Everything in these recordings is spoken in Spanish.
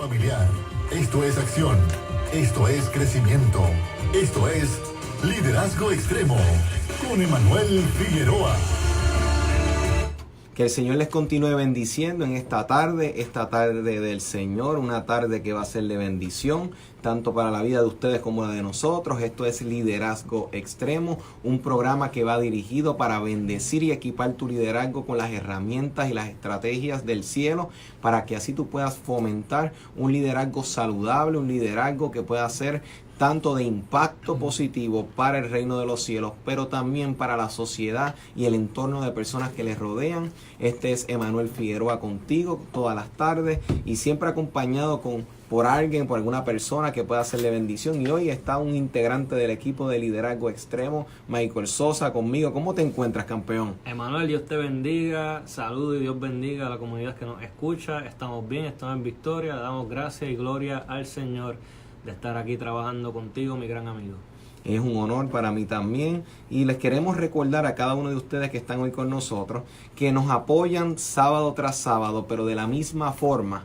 familiar. Esto es acción. Esto es crecimiento. Esto es Liderazgo Extremo con Emanuel Figueroa. Que el Señor les continúe bendiciendo en esta tarde del Señor, una tarde que va a ser de bendición, tanto para la vida de ustedes como la de nosotros. Esto es Liderazgo Extremo, un programa que va dirigido para bendecir y equipar tu liderazgo con las herramientas y las estrategias del cielo, para que así tú puedas fomentar un liderazgo saludable, un liderazgo que pueda ser tanto de impacto positivo para el reino de los cielos, pero también para la sociedad y el entorno de personas que les rodean. Este es Emanuel Figueroa contigo todas las tardes y siempre acompañado por alguien, por alguna persona que pueda hacerle bendición. Y hoy está un integrante del equipo de Liderazgo Extremo, Michael Sosa, conmigo. ¿Cómo te encuentras, campeón? Emanuel, Dios te bendiga, saludo y Dios bendiga a la comunidad que nos escucha. Estamos bien, estamos en victoria, le damos gracias y gloria al Señor de estar aquí trabajando contigo, mi gran amigo. Es un honor para mí también y les queremos recordar a cada uno de ustedes que están hoy con nosotros que nos apoyan sábado tras sábado, pero de la misma forma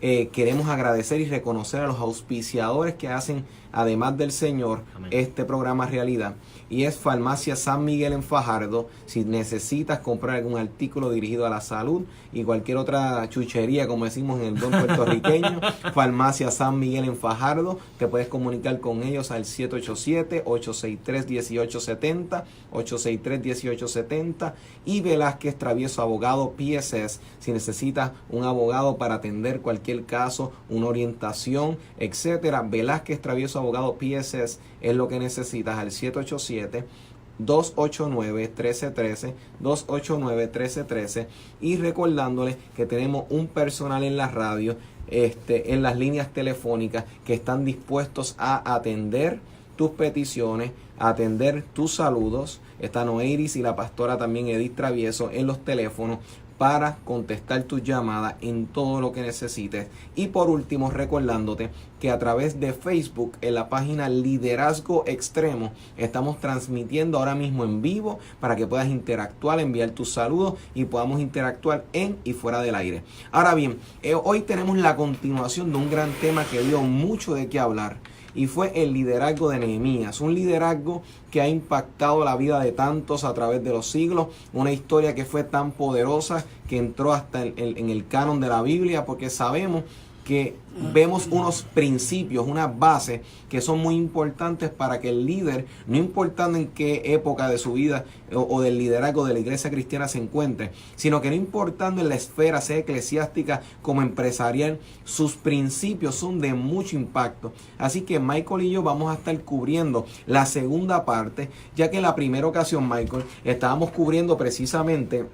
queremos agradecer y reconocer a los auspiciadores que hacen, además del Señor, amén, este programa realidad. Y es Farmacia San Miguel en Fajardo. Si necesitas comprar algún artículo dirigido a la salud y cualquier otra chuchería, como decimos en el don puertorriqueño, Farmacia San Miguel en Fajardo, te puedes comunicar con ellos al 787-863-1870, 863-1870, y Velázquez Travieso Abogado PSS, si necesitas un abogado para atender cualquier caso, una orientación, etcétera. Velázquez Travieso Abogado PSS es lo que necesitas al 787-289-1313, 289-1313, y recordándoles que tenemos un personal en la radio, en las líneas telefónicas, que están dispuestos a atender tus peticiones, a atender tus saludos. Está Noeiris y la pastora también Edith Travieso en los teléfonos para contestar tus llamadas en todo lo que necesites. Y por último, recordándote que a través de Facebook, en la página Liderazgo Extremo, estamos transmitiendo ahora mismo en vivo para que puedas interactuar, enviar tus saludos y podamos interactuar en y fuera del aire. Ahora bien, hoy tenemos la continuación de un gran tema que dio mucho de qué hablar, y fue el liderazgo de Nehemías, un liderazgo que ha impactado la vida de tantos a través de los siglos, una historia que fue tan poderosa que entró hasta en el canon de la Biblia, porque sabemos que vemos unos principios, unas bases que son muy importantes para que el líder, no importando en qué época de su vida o del liderazgo de la iglesia cristiana se encuentre, sino que no importando en la esfera, sea eclesiástica como empresarial, sus principios son de mucho impacto. Así que Michael y yo vamos a estar cubriendo la segunda parte, ya que en la primera ocasión, Michael, estábamos cubriendo precisamente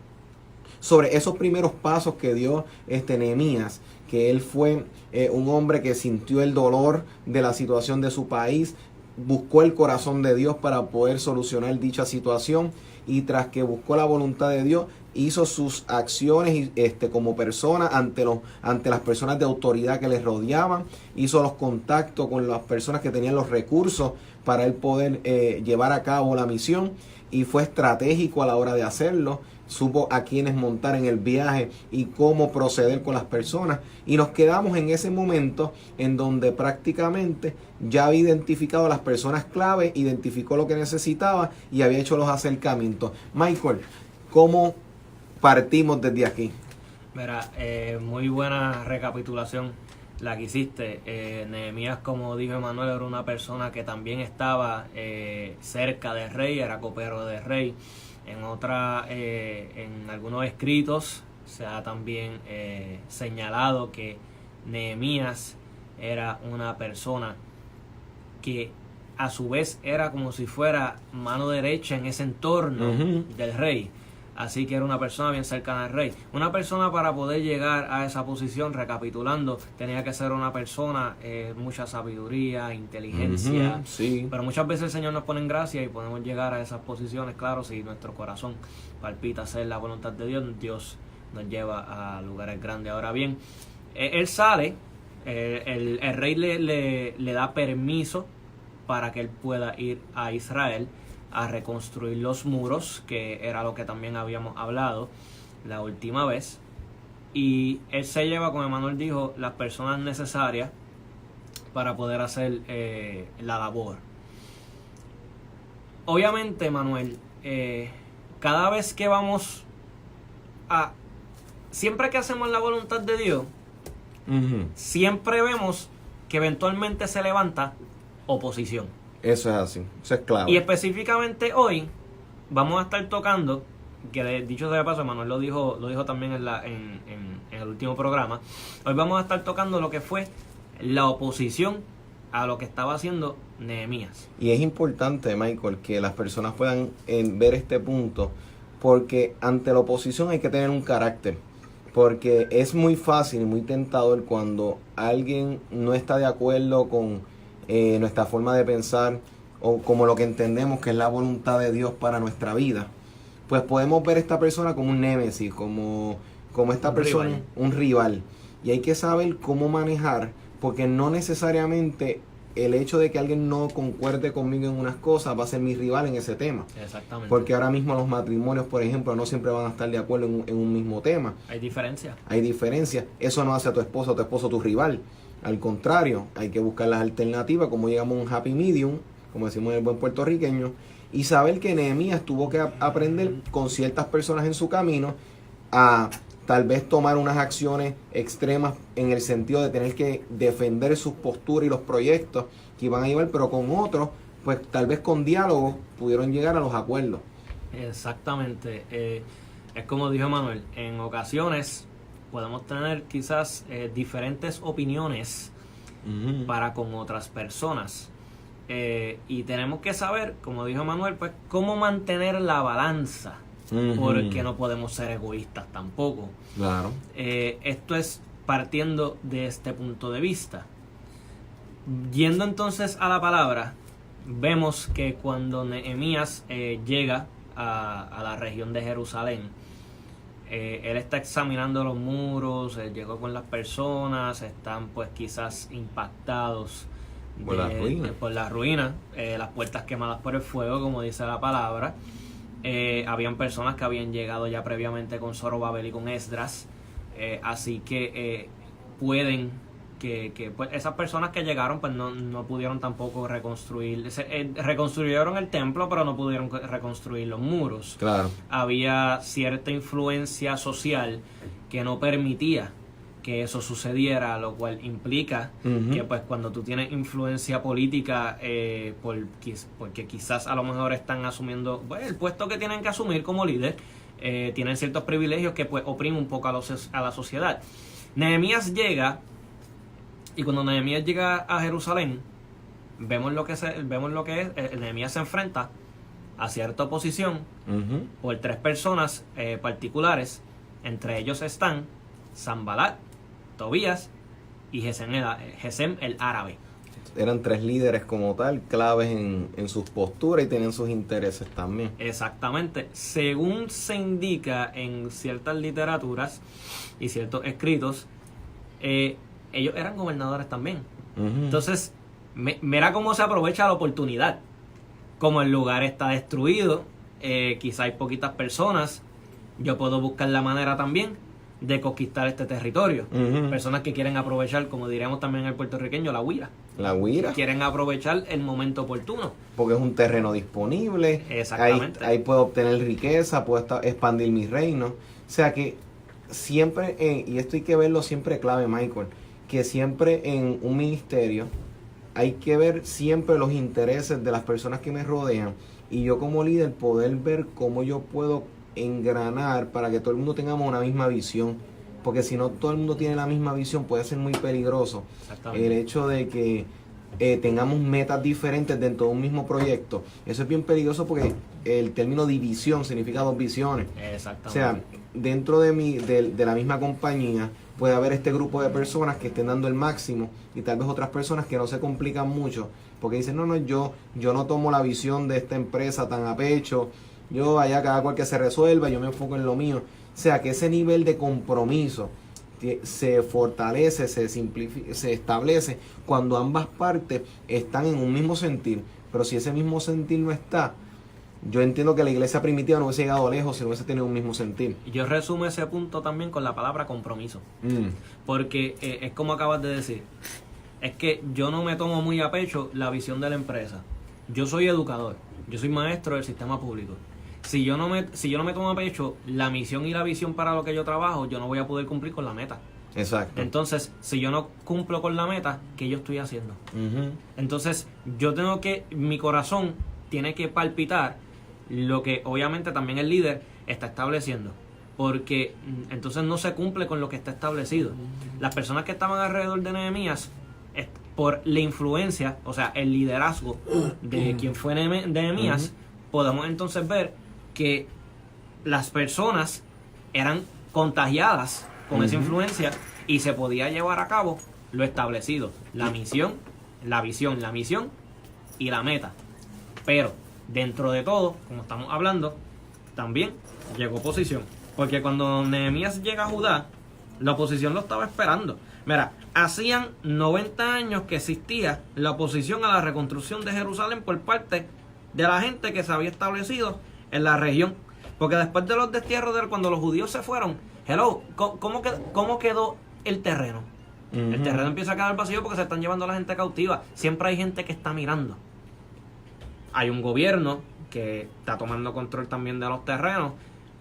sobre esos primeros pasos que dio Nehemías, que él fue un hombre que sintió el dolor de la situación de su país, buscó el corazón de Dios para poder solucionar dicha situación, y tras que buscó la voluntad de Dios, hizo sus acciones como persona ante las personas de autoridad que les rodeaban, hizo los contactos con las personas que tenían los recursos para él poder llevar a cabo la misión, y fue estratégico a la hora de hacerlo. Supo a quiénes montar en el viaje y cómo proceder con las personas, y nos quedamos en ese momento en donde prácticamente ya había identificado a las personas clave, identificó lo que necesitaba y había hecho los acercamientos. Michael, ¿cómo partimos desde aquí? Mira, muy buena recapitulación la que hiciste. Nehemías, como dijo Emanuel, era una persona que también estaba cerca del rey, era copero del rey. En algunos escritos se ha también señalado que Nehemías era una persona que a su vez era como si fuera mano derecha en ese entorno del rey. Así que era una persona bien cercana al rey. Una persona, para poder llegar a esa posición, recapitulando, tenía que ser una persona mucha sabiduría, inteligencia. Sí. Pero muchas veces el Señor nos pone en gracia y podemos llegar a esas posiciones, claro, si nuestro corazón palpita hacer la voluntad de Dios, Dios nos lleva a lugares grandes. Ahora bien, él sale, el rey le da permiso para que él pueda ir a Israel a reconstruir los muros, que era lo que también habíamos hablado la última vez. y él se lleva, como Emanuel dijo, las personas necesarias para poder hacer la labor. Obviamente, Manuel, cada vez que vamos siempre que hacemos la voluntad de Dios, siempre vemos que eventualmente se levanta oposición. Eso es así, eso es claro. Y específicamente hoy vamos a estar tocando, que dicho sea de paso, Manuel lo dijo también en el último programa, hoy vamos a estar tocando lo que fue la oposición a lo que estaba haciendo Nehemías. Y es importante, Michael, que las personas puedan ver este punto, porque ante la oposición hay que tener un carácter, porque es muy fácil y muy tentador cuando alguien no está de acuerdo con nuestra forma de pensar o como lo que entendemos que es la voluntad de Dios para nuestra vida, pues podemos ver a esta persona como un némesis, como esta persona, rival. Un rival. Y hay que saber cómo manejar, porque no necesariamente el hecho de que alguien no concuerde conmigo en unas cosas va a ser mi rival en ese tema. Exactamente. Porque ahora mismo los matrimonios, por ejemplo, no siempre van a estar de acuerdo en un mismo tema. Hay diferencias. Hay diferencias. Eso no hace a tu esposo tu rival. Al contrario, hay que buscar las alternativas, como llegamos a un happy medium, como decimos en el buen puertorriqueño, y saber que Nehemías tuvo que aprender con ciertas personas en su camino a tal vez tomar unas acciones extremas en el sentido de tener que defender sus posturas y los proyectos que iban a llevar, pero con otros, pues tal vez con diálogo pudieron llegar a los acuerdos. Exactamente. Es como dijo Manuel, en ocasiones podemos tener quizás diferentes opiniones para con otras personas. Y tenemos que saber, como dijo Manuel, pues cómo mantener la balanza. Porque no podemos ser egoístas tampoco. Claro. Esto es partiendo de este punto de vista. Yendo entonces a la palabra, vemos que cuando Nehemías llega a la región de Jerusalén, él está examinando los muros, él llegó con las personas, están pues quizás impactados por la ruina, las puertas quemadas por el fuego, como dice la palabra. Habían personas que habían llegado ya previamente con Zorobabel y con Esdras, así que pueden que pues esas personas que llegaron pues no pudieron tampoco reconstruir, reconstruyeron el templo pero no pudieron reconstruir los muros. Claro. Había cierta influencia social que no permitía que eso sucediera, lo cual implica que pues cuando tú tienes influencia política, porque quizás a lo mejor están asumiendo el puesto que tienen que asumir como líder, tienen ciertos privilegios que pues oprimen un poco a la sociedad. Nehemías llega, y cuando Nehemías llega a Jerusalén, vemos lo que es, Nehemías se enfrenta a cierta oposición por tres personas particulares. Entre ellos están Sanbalat, Tobías y Gesem el árabe. Eran tres líderes como tal, claves en sus posturas y tenían sus intereses también. Exactamente. Según se indica en ciertas literaturas y ciertos escritos, ellos eran gobernadores también. Entonces, mira cómo se aprovecha la oportunidad. Como el lugar está destruido, quizá hay poquitas personas, yo puedo buscar la manera también de conquistar este territorio. Personas que quieren aprovechar, como diríamos también en el puertorriqueño, la huira. La huira. Quieren aprovechar el momento oportuno. Porque es un terreno disponible. Exactamente. Ahí puedo obtener riqueza, puedo expandir mi reino. O sea que siempre, y esto hay que verlo siempre clave, Michael, que siempre en un ministerio hay que ver siempre los intereses de las personas que me rodean. Y yo como líder poder ver cómo yo puedo engranar para que todo el mundo tengamos una misma visión, porque si no todo el mundo tiene la misma visión puede ser muy peligroso el hecho de que tengamos metas diferentes dentro de un mismo proyecto. Eso es bien peligroso porque el término división significa dos visiones. Exactamente. O sea, dentro de la misma compañía puede haber este grupo de personas que estén dando el máximo y tal vez otras personas que no se complican mucho porque dicen no, yo no tomo la visión de esta empresa tan a pecho, yo allá cada cual que se resuelva, yo me enfoco en lo mío. O sea que ese nivel de compromiso se fortalece, se simplifica, se establece cuando ambas partes están en un mismo sentir. Pero si ese mismo sentir no está, yo entiendo que la iglesia primitiva no hubiese llegado lejos si no hubiese tenido un mismo sentir. Yo resumo ese punto también con la palabra compromiso. Porque es como acabas de decir, es que yo no me tomo muy a pecho la visión de la empresa. Yo soy educador, yo soy maestro del sistema público. Si yo no me tomo a pecho la misión y la visión para lo que yo trabajo, yo no voy a poder cumplir con la meta. Exacto. Entonces, si yo no cumplo con la meta, ¿qué yo estoy haciendo? Entonces, mi corazón tiene que palpitar lo que obviamente también el líder está estableciendo, porque entonces no se cumple con lo que está establecido. Las personas que estaban alrededor de Nehemías, por la influencia, o sea, el liderazgo de quien fue Nehemías, podemos entonces ver que las personas eran contagiadas con esa influencia y se podía llevar a cabo lo establecido, la misión, la visión, la misión y la meta. Pero dentro de todo, como estamos hablando, también llegó oposición, porque cuando Nehemías llega a Judá, la oposición lo estaba esperando. Mira, hacían 90 años que existía la oposición a la reconstrucción de Jerusalén por parte de la gente que se había establecido en la región. Porque después de los destierros cuando los judíos se fueron, ¿cómo quedó el terreno? El terreno empieza a quedar vacío porque se están llevando a la gente cautiva. Siempre hay gente que está mirando. Hay un gobierno que está tomando control también de los terrenos,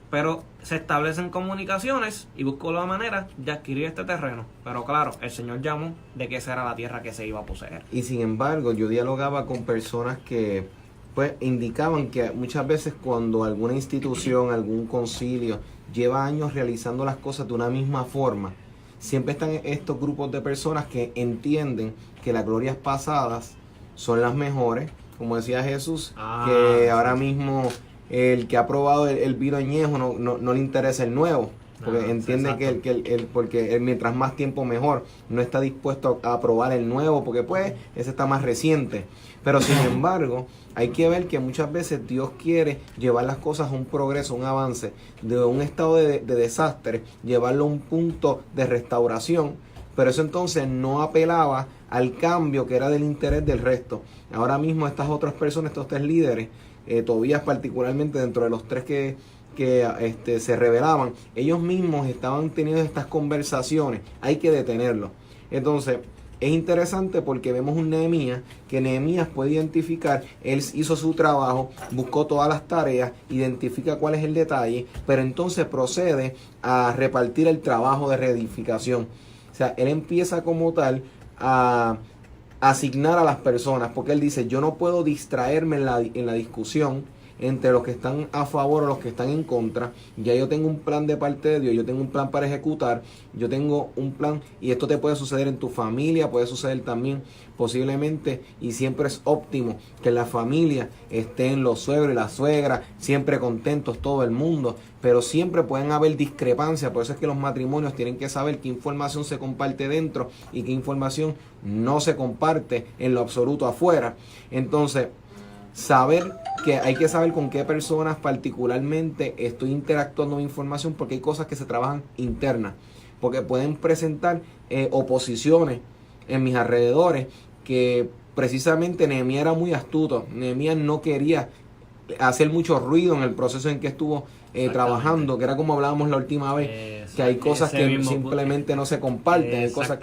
pero se establecen comunicaciones y buscó la manera de adquirir este terreno. Pero claro, el Señor llamó de que esa era la tierra que se iba a poseer. Y sin embargo, yo dialogaba con personas que pues indicaban que muchas veces cuando alguna institución, algún concilio lleva años realizando las cosas de una misma forma, siempre están estos grupos de personas que entienden que las glorias pasadas son las mejores, como decía Jesús, que ahora mismo el que ha probado el vino añejo no le interesa el nuevo, porque entiende porque mientras más tiempo mejor, no está dispuesto a probar el nuevo, porque pues ese está más reciente. Pero sin embargo, hay que ver que muchas veces Dios quiere llevar las cosas a un progreso, un avance, de un estado de desastre, llevarlo a un punto de restauración, pero eso entonces no apelaba al cambio que era del interés del resto. Ahora mismo estas otras personas, estos tres líderes, Tobías particularmente dentro de los tres que se rebelaban, ellos mismos estaban teniendo estas conversaciones, hay que detenerlo. Entonces es interesante porque vemos un Nehemías, que Nehemías puede identificar, él hizo su trabajo, buscó todas las tareas, identifica cuál es el detalle, pero entonces procede a repartir el trabajo de reedificación. O sea, él empieza como tal a asignar a las personas, porque él dice, yo no puedo distraerme en la discusión entre los que están a favor o los que están en contra. Ya yo tengo un plan de parte de Dios, yo tengo un plan para ejecutar, yo tengo un plan, y esto te puede suceder en tu familia, puede suceder también posiblemente, y siempre es óptimo que en la familia estén los suegros y la suegra, siempre contentos todo el mundo, pero siempre pueden haber discrepancias. Por eso es que los matrimonios tienen que saber qué información se comparte dentro y qué información no se comparte en lo absoluto afuera. Entonces, saber que hay que saber con qué personas particularmente estoy interactuando en información, porque hay cosas que se trabajan internas, porque pueden presentar oposiciones en mis alrededores, que precisamente Nehemías era muy astuto. Nehemías no quería hacer mucho ruido en el proceso en que estuvo trabajando, que era como hablábamos la última vez, que hay cosas que simplemente no se comparten, hay cosas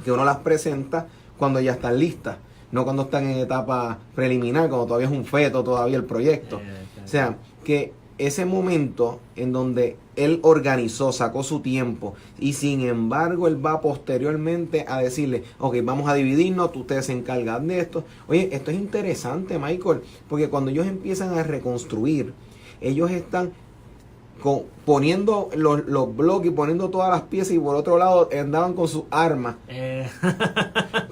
que uno las presenta cuando ya están listas, no cuando están en etapa preliminar, cuando todavía es un feto todavía el proyecto. O sea, que ese momento en donde él organizó, sacó su tiempo, y sin embargo él va posteriormente a decirle, ok, vamos a dividirnos, ustedes se encargan de esto. Oye, esto es interesante, Michael, porque cuando ellos empiezan a reconstruir, ellos están poniendo los bloques y poniendo todas las piezas, y por otro lado andaban con sus armas.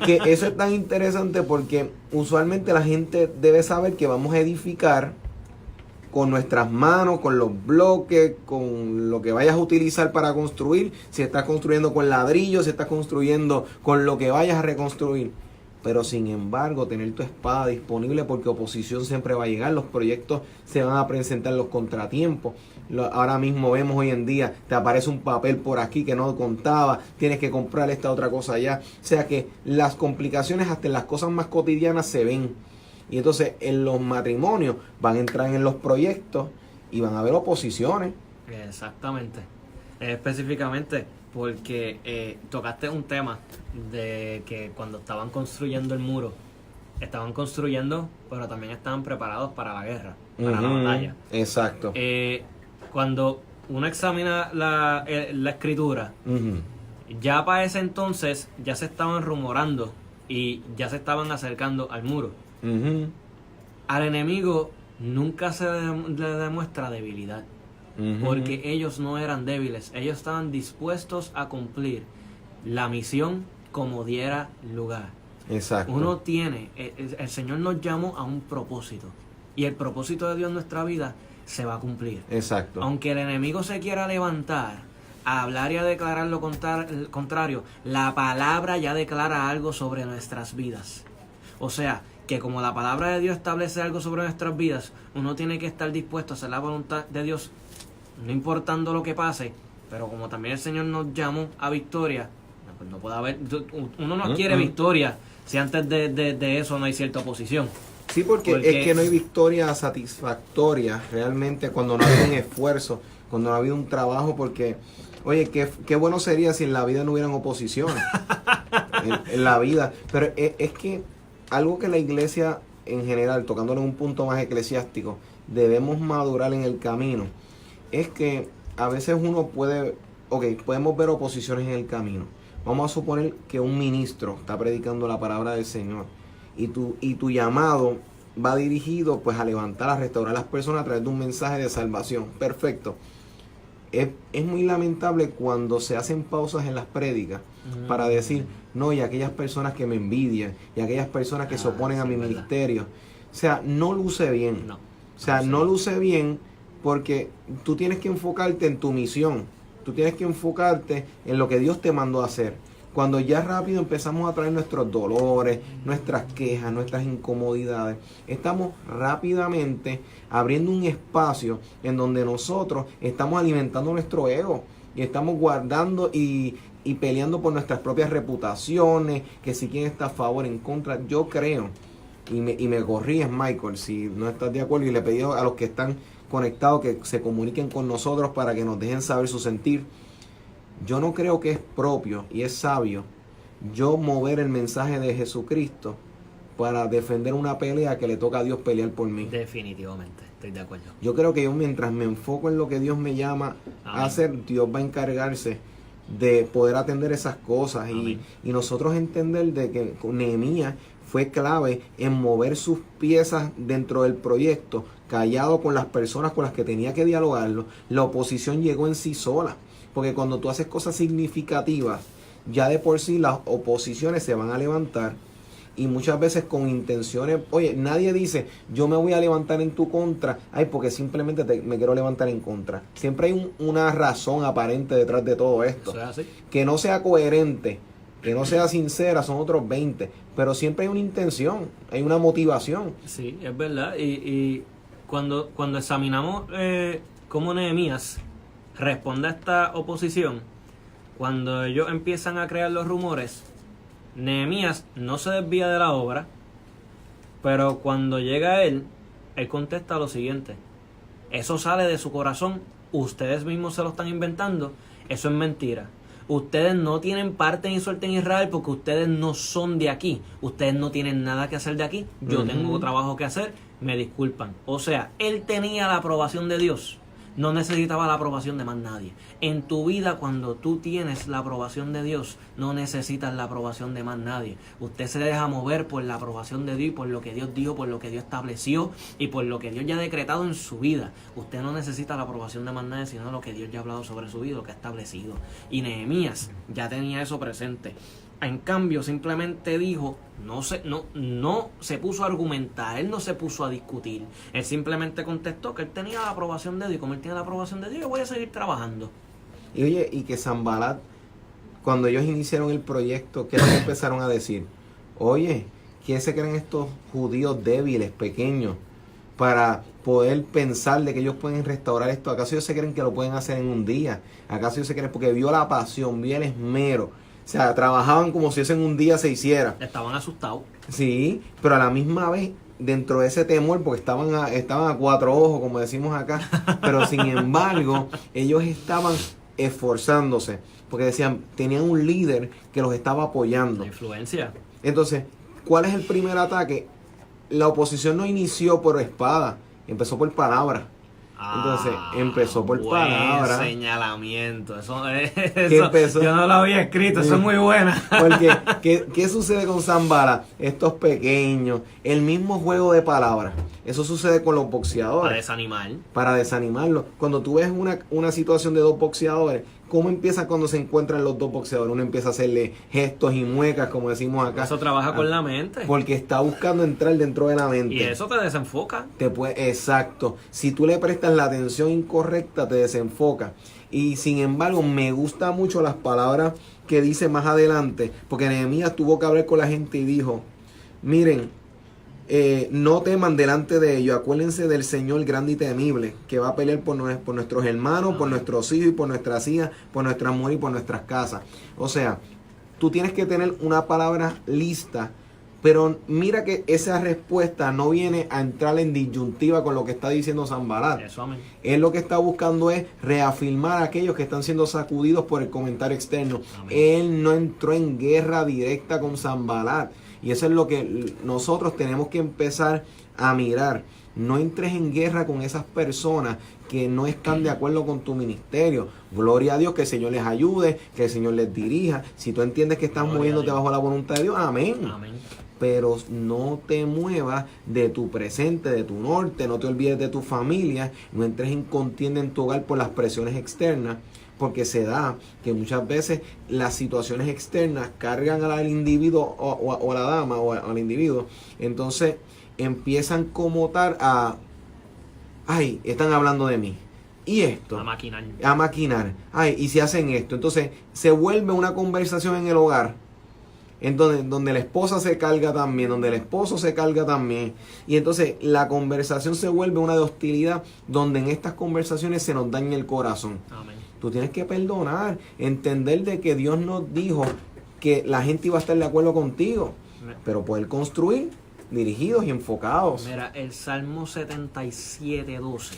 Que eso es tan interesante porque usualmente la gente debe saber que vamos a edificar con nuestras manos, con los bloques, con lo que vayas a utilizar para construir. Si estás construyendo con ladrillos, si estás construyendo con lo que vayas a reconstruir. Pero sin embargo, tener tu espada disponible, porque oposición siempre va a llegar, los proyectos se van a presentar, los contratiempos. Ahora mismo vemos hoy en día, te aparece un papel por aquí que no contaba, tienes que comprar esta otra cosa allá. O sea que las complicaciones hasta en las cosas más cotidianas se ven. Y entonces en los matrimonios van a entrar en los proyectos y van a haber oposiciones. Exactamente. Específicamente porque tocaste un tema de que cuando estaban construyendo el muro, estaban construyendo, pero también estaban preparados para la guerra, para la batalla. Exacto. Cuando uno examina la escritura, ya para ese entonces ya se estaban rumorando y ya se estaban acercando al muro. Al enemigo nunca se le demuestra debilidad, porque ellos no eran débiles, ellos estaban dispuestos a cumplir la misión como diera lugar. Exacto. Uno tiene, el Señor nos llamó a un propósito, y el propósito de Dios en nuestra vida se va a cumplir. Exacto. Aunque el enemigo se quiera levantar a hablar y a declarar lo contrario, la palabra ya declara algo sobre nuestras vidas. O sea, que como la palabra de Dios establece algo sobre nuestras vidas, uno tiene que estar dispuesto a hacer la voluntad de Dios, no importando lo que pase. Pero como también el Señor nos llamó a victoria, pues no puede haber, uno no quiere victoria si antes de eso no hay cierta oposición. Sí, porque es que no hay victoria satisfactoria realmente cuando no ha habido un esfuerzo, cuando no ha habido un trabajo, porque, oye, qué bueno sería si en la vida no hubieran oposiciones, en la vida. Pero es que algo que la iglesia en general, tocándole un punto más eclesiástico, debemos madurar en el camino, es que a veces uno podemos ver oposiciones en el camino. Vamos a suponer que un ministro está predicando la palabra del Señor y tu llamado va dirigido pues a levantar, a restaurar a las personas a través de un mensaje de salvación. Perfecto. Es muy lamentable cuando se hacen pausas en las prédicas para decir, no, y aquellas personas que me envidian, y aquellas personas que se oponen a mi ministerio. O sea, no luce bien. No luce bien porque tú tienes que enfocarte en tu misión. Tú tienes que enfocarte en lo que Dios te mandó a hacer. Cuando ya rápido empezamos a traer nuestros dolores, nuestras quejas, nuestras incomodidades, estamos rápidamente abriendo un espacio en donde nosotros estamos alimentando nuestro ego y estamos guardando y peleando por nuestras propias reputaciones, que si quién está a favor, en contra. Yo creo, y me corríes, Michael, si no estás de acuerdo, y le pedí a los que están conectados que se comuniquen con nosotros para que nos dejen saber su sentir. Yo no creo que es propio y es sabio yo mover el mensaje de Jesucristo para defender una pelea que le toca a Dios pelear por mí. Definitivamente, estoy de acuerdo. Yo creo que yo, mientras me enfoco en lo que Dios me llama a hacer, Dios va a encargarse de poder atender esas cosas y nosotros entender de que Nehemías fue clave en mover sus piezas dentro del proyecto, callado con las personas con las que tenía que dialogarlo. La oposición llegó en sí sola, porque cuando tú haces cosas significativas, ya de por sí las oposiciones se van a levantar, y muchas veces con intenciones. Oye, nadie dice, yo me voy a levantar en tu contra, porque simplemente me quiero levantar en contra. Siempre hay una razón aparente detrás de todo esto. ¿Eso es así? Que no sea coherente, que no sea sincera, son otros 20, pero siempre hay una intención, hay una motivación. Sí, es verdad. Y cuando examinamos cómo Nehemías responde a esta oposición, cuando ellos empiezan a crear los rumores, Nehemías no se desvía de la obra, pero cuando llega él contesta lo siguiente: eso sale de su corazón, ustedes mismos se lo están inventando, eso es mentira. Ustedes no tienen parte ni suerte en Israel porque ustedes no son de aquí. Ustedes no tienen nada que hacer de aquí. Yo tengo trabajo que hacer, me disculpan. O sea, él tenía la aprobación de Dios. No necesitaba la aprobación de más nadie. En tu vida, cuando tú tienes la aprobación de Dios, no necesitas la aprobación de más nadie. Usted se deja mover por la aprobación de Dios, por lo que Dios dijo, por lo que Dios estableció y por lo que Dios ya ha decretado en su vida. Usted no necesita la aprobación de más nadie, sino lo que Dios ya ha hablado sobre su vida, lo que ha establecido. Y Nehemías ya tenía eso presente. En cambio, simplemente dijo, no se puso a argumentar, él no se puso a discutir. Él simplemente contestó que él tenía la aprobación de Dios, y como él tiene la aprobación de Dios, yo voy a seguir trabajando. Y oye, y que Sanbalat, cuando ellos iniciaron el proyecto, ¿qué les empezaron a decir? Oye, ¿quién se creen estos judíos débiles, pequeños, para poder pensar de que ellos pueden restaurar esto? ¿Acaso ellos se creen que lo pueden hacer en un día? ¿Acaso ellos se creen? Porque vio la pasión, vio el esmero. O sea, trabajaban como si eso en un día se hiciera. Estaban asustados. Sí, pero a la misma vez dentro de ese temor, porque estaban a cuatro ojos, como decimos acá, pero sin embargo, ellos estaban esforzándose, porque decían, tenían un líder que los estaba apoyando. La influencia. Entonces, ¿cuál es el primer ataque? La oposición no inició por espada, empezó por palabra. Entonces, empezó por buen palabra. señalamiento. Eso Empezó? yo no lo había escrito, eso es muy buena. Porque, ¿qué sucede con Sanballat? Estos pequeños, el mismo juego de palabras. Eso sucede con los boxeadores. Para desanimar. Desanimarlos. Cuando tú ves una situación de dos boxeadores, ¿cómo empieza cuando se encuentran los dos boxeadores? Uno empieza a hacerle gestos y muecas, como decimos acá. Eso trabaja con la mente. Porque está buscando entrar dentro de la mente. Y eso te desenfoca. Exacto. Si tú le prestas la atención incorrecta, te desenfoca. Y sin embargo, me gustan mucho las palabras que dice más adelante, porque Nehemías tuvo que hablar con la gente y dijo, miren, no teman delante de ellos, acuérdense del Señor grande y temible, que va a pelear por nuestros hermanos, por nuestros hijos y por nuestras hijas, por nuestras mujeres y por nuestras casas. O sea, tú tienes que tener una palabra lista, pero mira que esa respuesta no viene a entrar en disyuntiva con lo que está diciendo Sanballat. Eso, amén. Él lo que está buscando es reafirmar a aquellos que están siendo sacudidos por el comentario externo. Amén. Él no entró en guerra directa con Sanballat. Y eso es lo que nosotros tenemos que empezar a mirar. No entres en guerra con esas personas que no están de acuerdo con tu ministerio. Gloria a Dios, que el Señor les ayude, que el Señor les dirija. Si tú entiendes que estás moviéndote bajo la voluntad de Dios, amén. Amén. Pero no te muevas de tu presente, de tu norte, no te olvides de tu familia, no entres en contienda en tu hogar por las presiones externas, porque se da que muchas veces las situaciones externas cargan al individuo o a la dama o al individuo, entonces empiezan como tal ay, están hablando de mí. Y esto. A maquinar. Ay, y si hacen esto. Entonces se vuelve una conversación en el hogar. En donde la esposa se carga también, donde el esposo se carga también. Y entonces la conversación se vuelve una de hostilidad, donde en estas conversaciones se nos daña el corazón. Amén. Tú tienes que perdonar, entender de que Dios nos dijo que la gente iba a estar de acuerdo contigo, pero poder construir dirigidos y enfocados. Mira, el Salmo 77:12.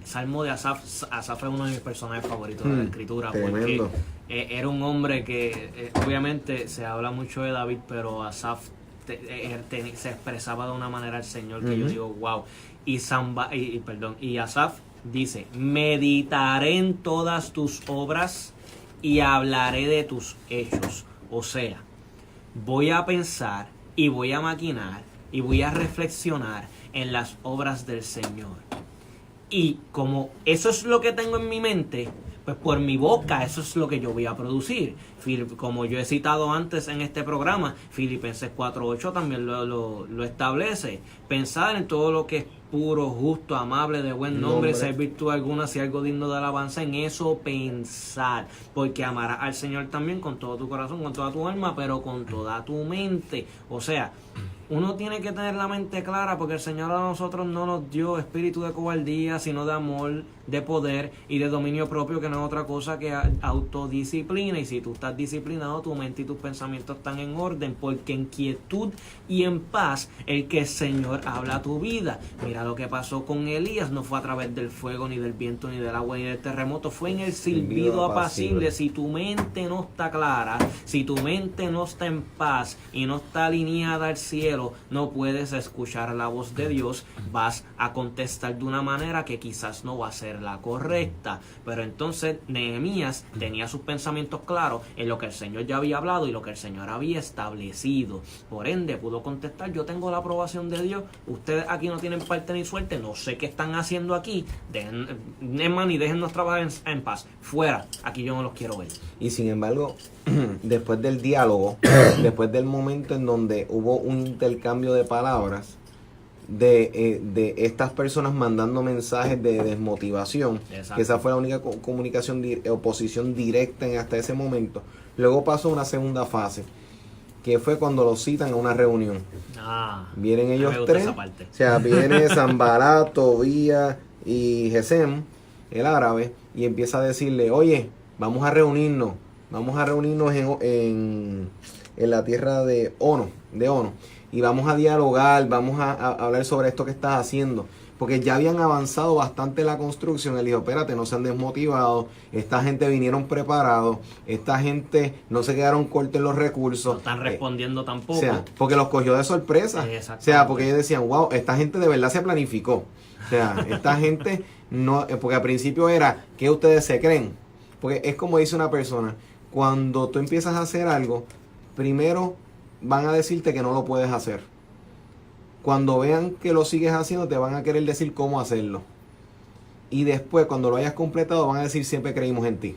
Salmo de Asaf. Asaf es uno de mis personajes favoritos de la escritura. Tremendo. Porque era un hombre que obviamente se habla mucho de David, pero Asaf se expresaba de una manera al Señor que yo digo, wow. Y Asaf dice, meditaré en todas tus obras y hablaré de tus hechos. O sea, voy a pensar y voy a maquinar y voy a reflexionar en las obras del Señor. Y como eso es lo que tengo en mi mente, pues por mi boca eso es lo que yo voy a producir. Como yo he citado antes en este programa, Filipenses 4:8 también lo establece. Pensar en todo lo que es puro, justo, amable, de buen nombre, ser virtud alguna, si algo digno de alabanza, en eso pensar. Porque amarás al Señor también con todo tu corazón, con toda tu alma, pero con toda tu mente. O sea, uno tiene que tener la mente clara, porque el Señor a nosotros no nos dio espíritu de cobardía, sino de amor, de poder y de dominio propio, que no es otra cosa que autodisciplina. Y si tú estás disciplinado, tu mente y tus pensamientos están en orden, porque en quietud y en paz el que el Señor habla a tu vida. Mira lo que pasó con Elías, no fue a través del fuego, ni del viento, ni del agua, ni del terremoto, fue en el silbido apacible. Si tu mente no está clara, si tu mente no está en paz y no está alineada al cielo, no puedes escuchar la voz de Dios, vas a contestar de una manera que quizás no va a ser la correcta. Pero entonces Nehemías tenía sus pensamientos claros en lo que el Señor ya había hablado y lo que el Señor había establecido. Por ende pudo contestar, yo tengo la aprobación de Dios, ustedes aquí no tienen parte ni suerte, no sé qué están haciendo aquí, y déjennos trabajar en paz, fuera, aquí yo no los quiero ver. Y sin embargo, después del diálogo, después del momento en donde hubo un intercambio de palabras, de estas personas mandando mensajes de desmotivación, que esa fue la única comunicación, oposición directa hasta ese momento. Luego pasó una segunda fase, que fue cuando los citan a una reunión. Vienen ellos tres, o sea, viene Sanballat, Tobías y Gesem, el árabe, y empieza a decirle, oye, vamos a reunirnos en la tierra de Ono. y vamos a dialogar, vamos a hablar sobre esto que estás haciendo. Porque ya habían avanzado bastante la construcción. Él dijo, espérate, no se han desmotivado, esta gente vinieron preparados, esta gente no se quedaron cortos en los recursos. No están respondiendo tampoco. O sea, porque los cogió de sorpresa. O sea, porque ellos decían, wow, esta gente de verdad se planificó. O sea, esta gente no, porque al principio era, ¿qué ustedes se creen? Porque es como dice una persona, cuando tú empiezas a hacer algo, primero van a decirte que no lo puedes hacer. Cuando vean que lo sigues haciendo, te van a querer decir cómo hacerlo. Y después, cuando lo hayas completado, van a decir, siempre creímos en ti.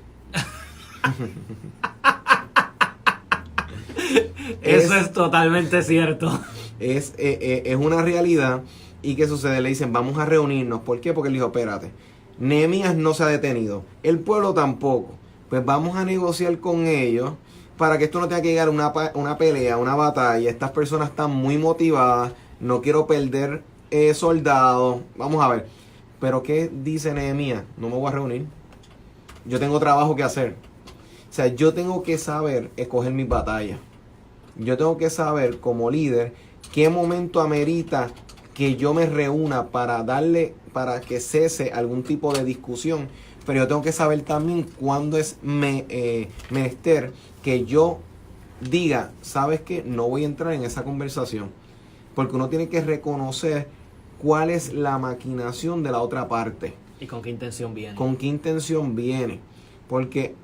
Eso es totalmente cierto. Es una realidad. ¿Y qué sucede? Le dicen, vamos a reunirnos. ¿Por qué? Porque él dijo, espérate, Nehemías no se ha detenido, el pueblo tampoco. Pues vamos a negociar con ellos para que esto no tenga que llegar a una pelea, una batalla. Estas personas están muy motivadas, no quiero perder soldados. Vamos a ver. Pero ¿qué dice Nehemías? No me voy a reunir. Yo tengo trabajo que hacer. O sea, yo tengo que saber escoger mis batallas. Yo tengo que saber como líder qué momento amerita que yo me reúna para que cese algún tipo de discusión. Pero yo tengo que saber también cuándo es menester que yo diga, ¿sabes qué? No voy a entrar en esa conversación. Porque uno tiene que reconocer cuál es la maquinación de la otra parte. ¿Y con qué intención viene? Con qué intención viene. Porque,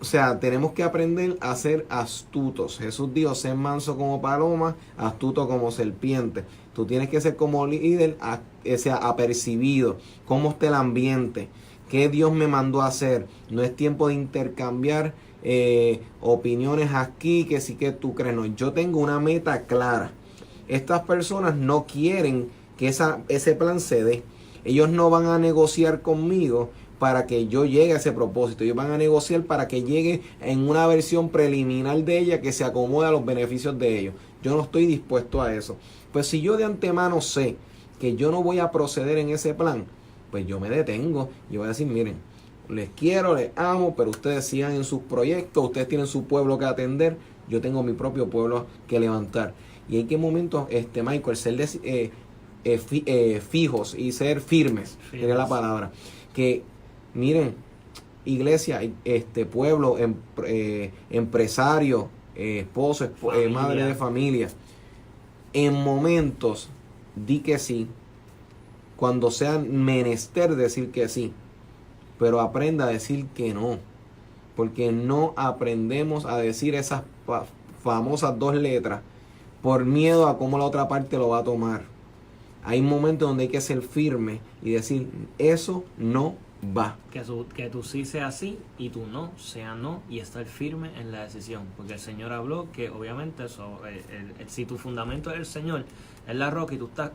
o sea, tenemos que aprender a ser astutos. Jesús dijo, sé manso como paloma, astuto como serpiente. Tú tienes que ser como líder, apercibido. Cómo está el ambiente. ¿Qué Dios me mandó a hacer? No es tiempo de intercambiar opiniones aquí, que sí que tú crees. No, yo tengo una meta clara. Estas personas no quieren que ese plan se dé. Ellos no van a negociar conmigo para que yo llegue a ese propósito. Ellos van a negociar para que llegue en una versión preliminar de ella que se acomode a los beneficios de ellos. Yo no estoy dispuesto a eso. Pues si yo de antemano sé que yo no voy a proceder en ese plan, pues yo me detengo y voy a decir, miren, les quiero, les amo, pero ustedes sigan en sus proyectos, ustedes tienen su pueblo que atender, yo tengo mi propio pueblo que levantar. Y hay que momentos, Michael, ser fijos y ser firmes, sería la palabra. Que, miren, iglesia, pueblo, empresario, esposo, madre de familia, en momentos di que sí, cuando sea menester decir que sí, pero aprenda a decir que no, porque no aprendemos a decir esas famosas 2 letras por miedo a cómo la otra parte lo va a tomar. Hay momentos donde hay que ser firme y decir, eso no va. Que tú sí sea sí y tú no sea no, y estar firme en la decisión. Porque el Señor habló que obviamente eso, si tu fundamento es el Señor, es la roca, y usted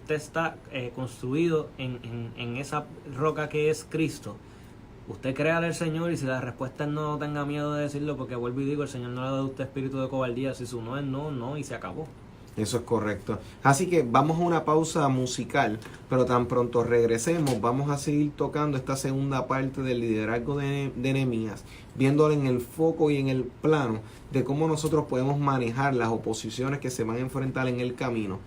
está construido en esa roca que es Cristo. Usted crea al Señor, y si la respuesta es no, tenga miedo de decirlo, porque vuelvo y digo, el Señor no le da a usted espíritu de cobardía. Si su no es no, no, y se acabó. Eso es correcto. Así que vamos a una pausa musical, pero tan pronto regresemos, vamos a seguir tocando esta segunda parte del liderazgo de Nehemías, viéndolo en el foco y en el plano de cómo nosotros podemos manejar las oposiciones que se van a enfrentar en el camino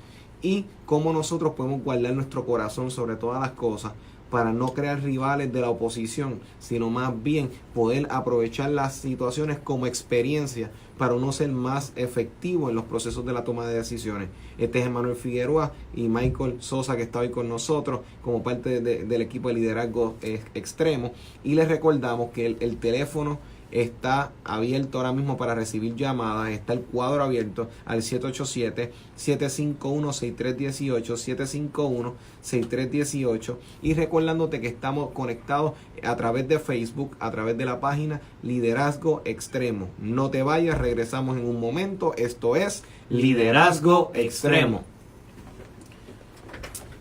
y cómo nosotros podemos guardar nuestro corazón sobre todas las cosas para no crear rivales de la oposición, sino más bien poder aprovechar las situaciones como experiencia para uno ser más efectivo en los procesos de la toma de decisiones. Este es Emmanuel Figueroa y Michael Sosa, que está hoy con nosotros como parte del equipo de liderazgo extremo, y les recordamos que el teléfono está abierto ahora mismo para recibir llamadas. Está el cuadro abierto al 787-751-6318, 751-6318, y recordándote que estamos conectados a través de Facebook, a través de la página Liderazgo Extremo. No te vayas, regresamos en un momento. Esto es Liderazgo Extremo.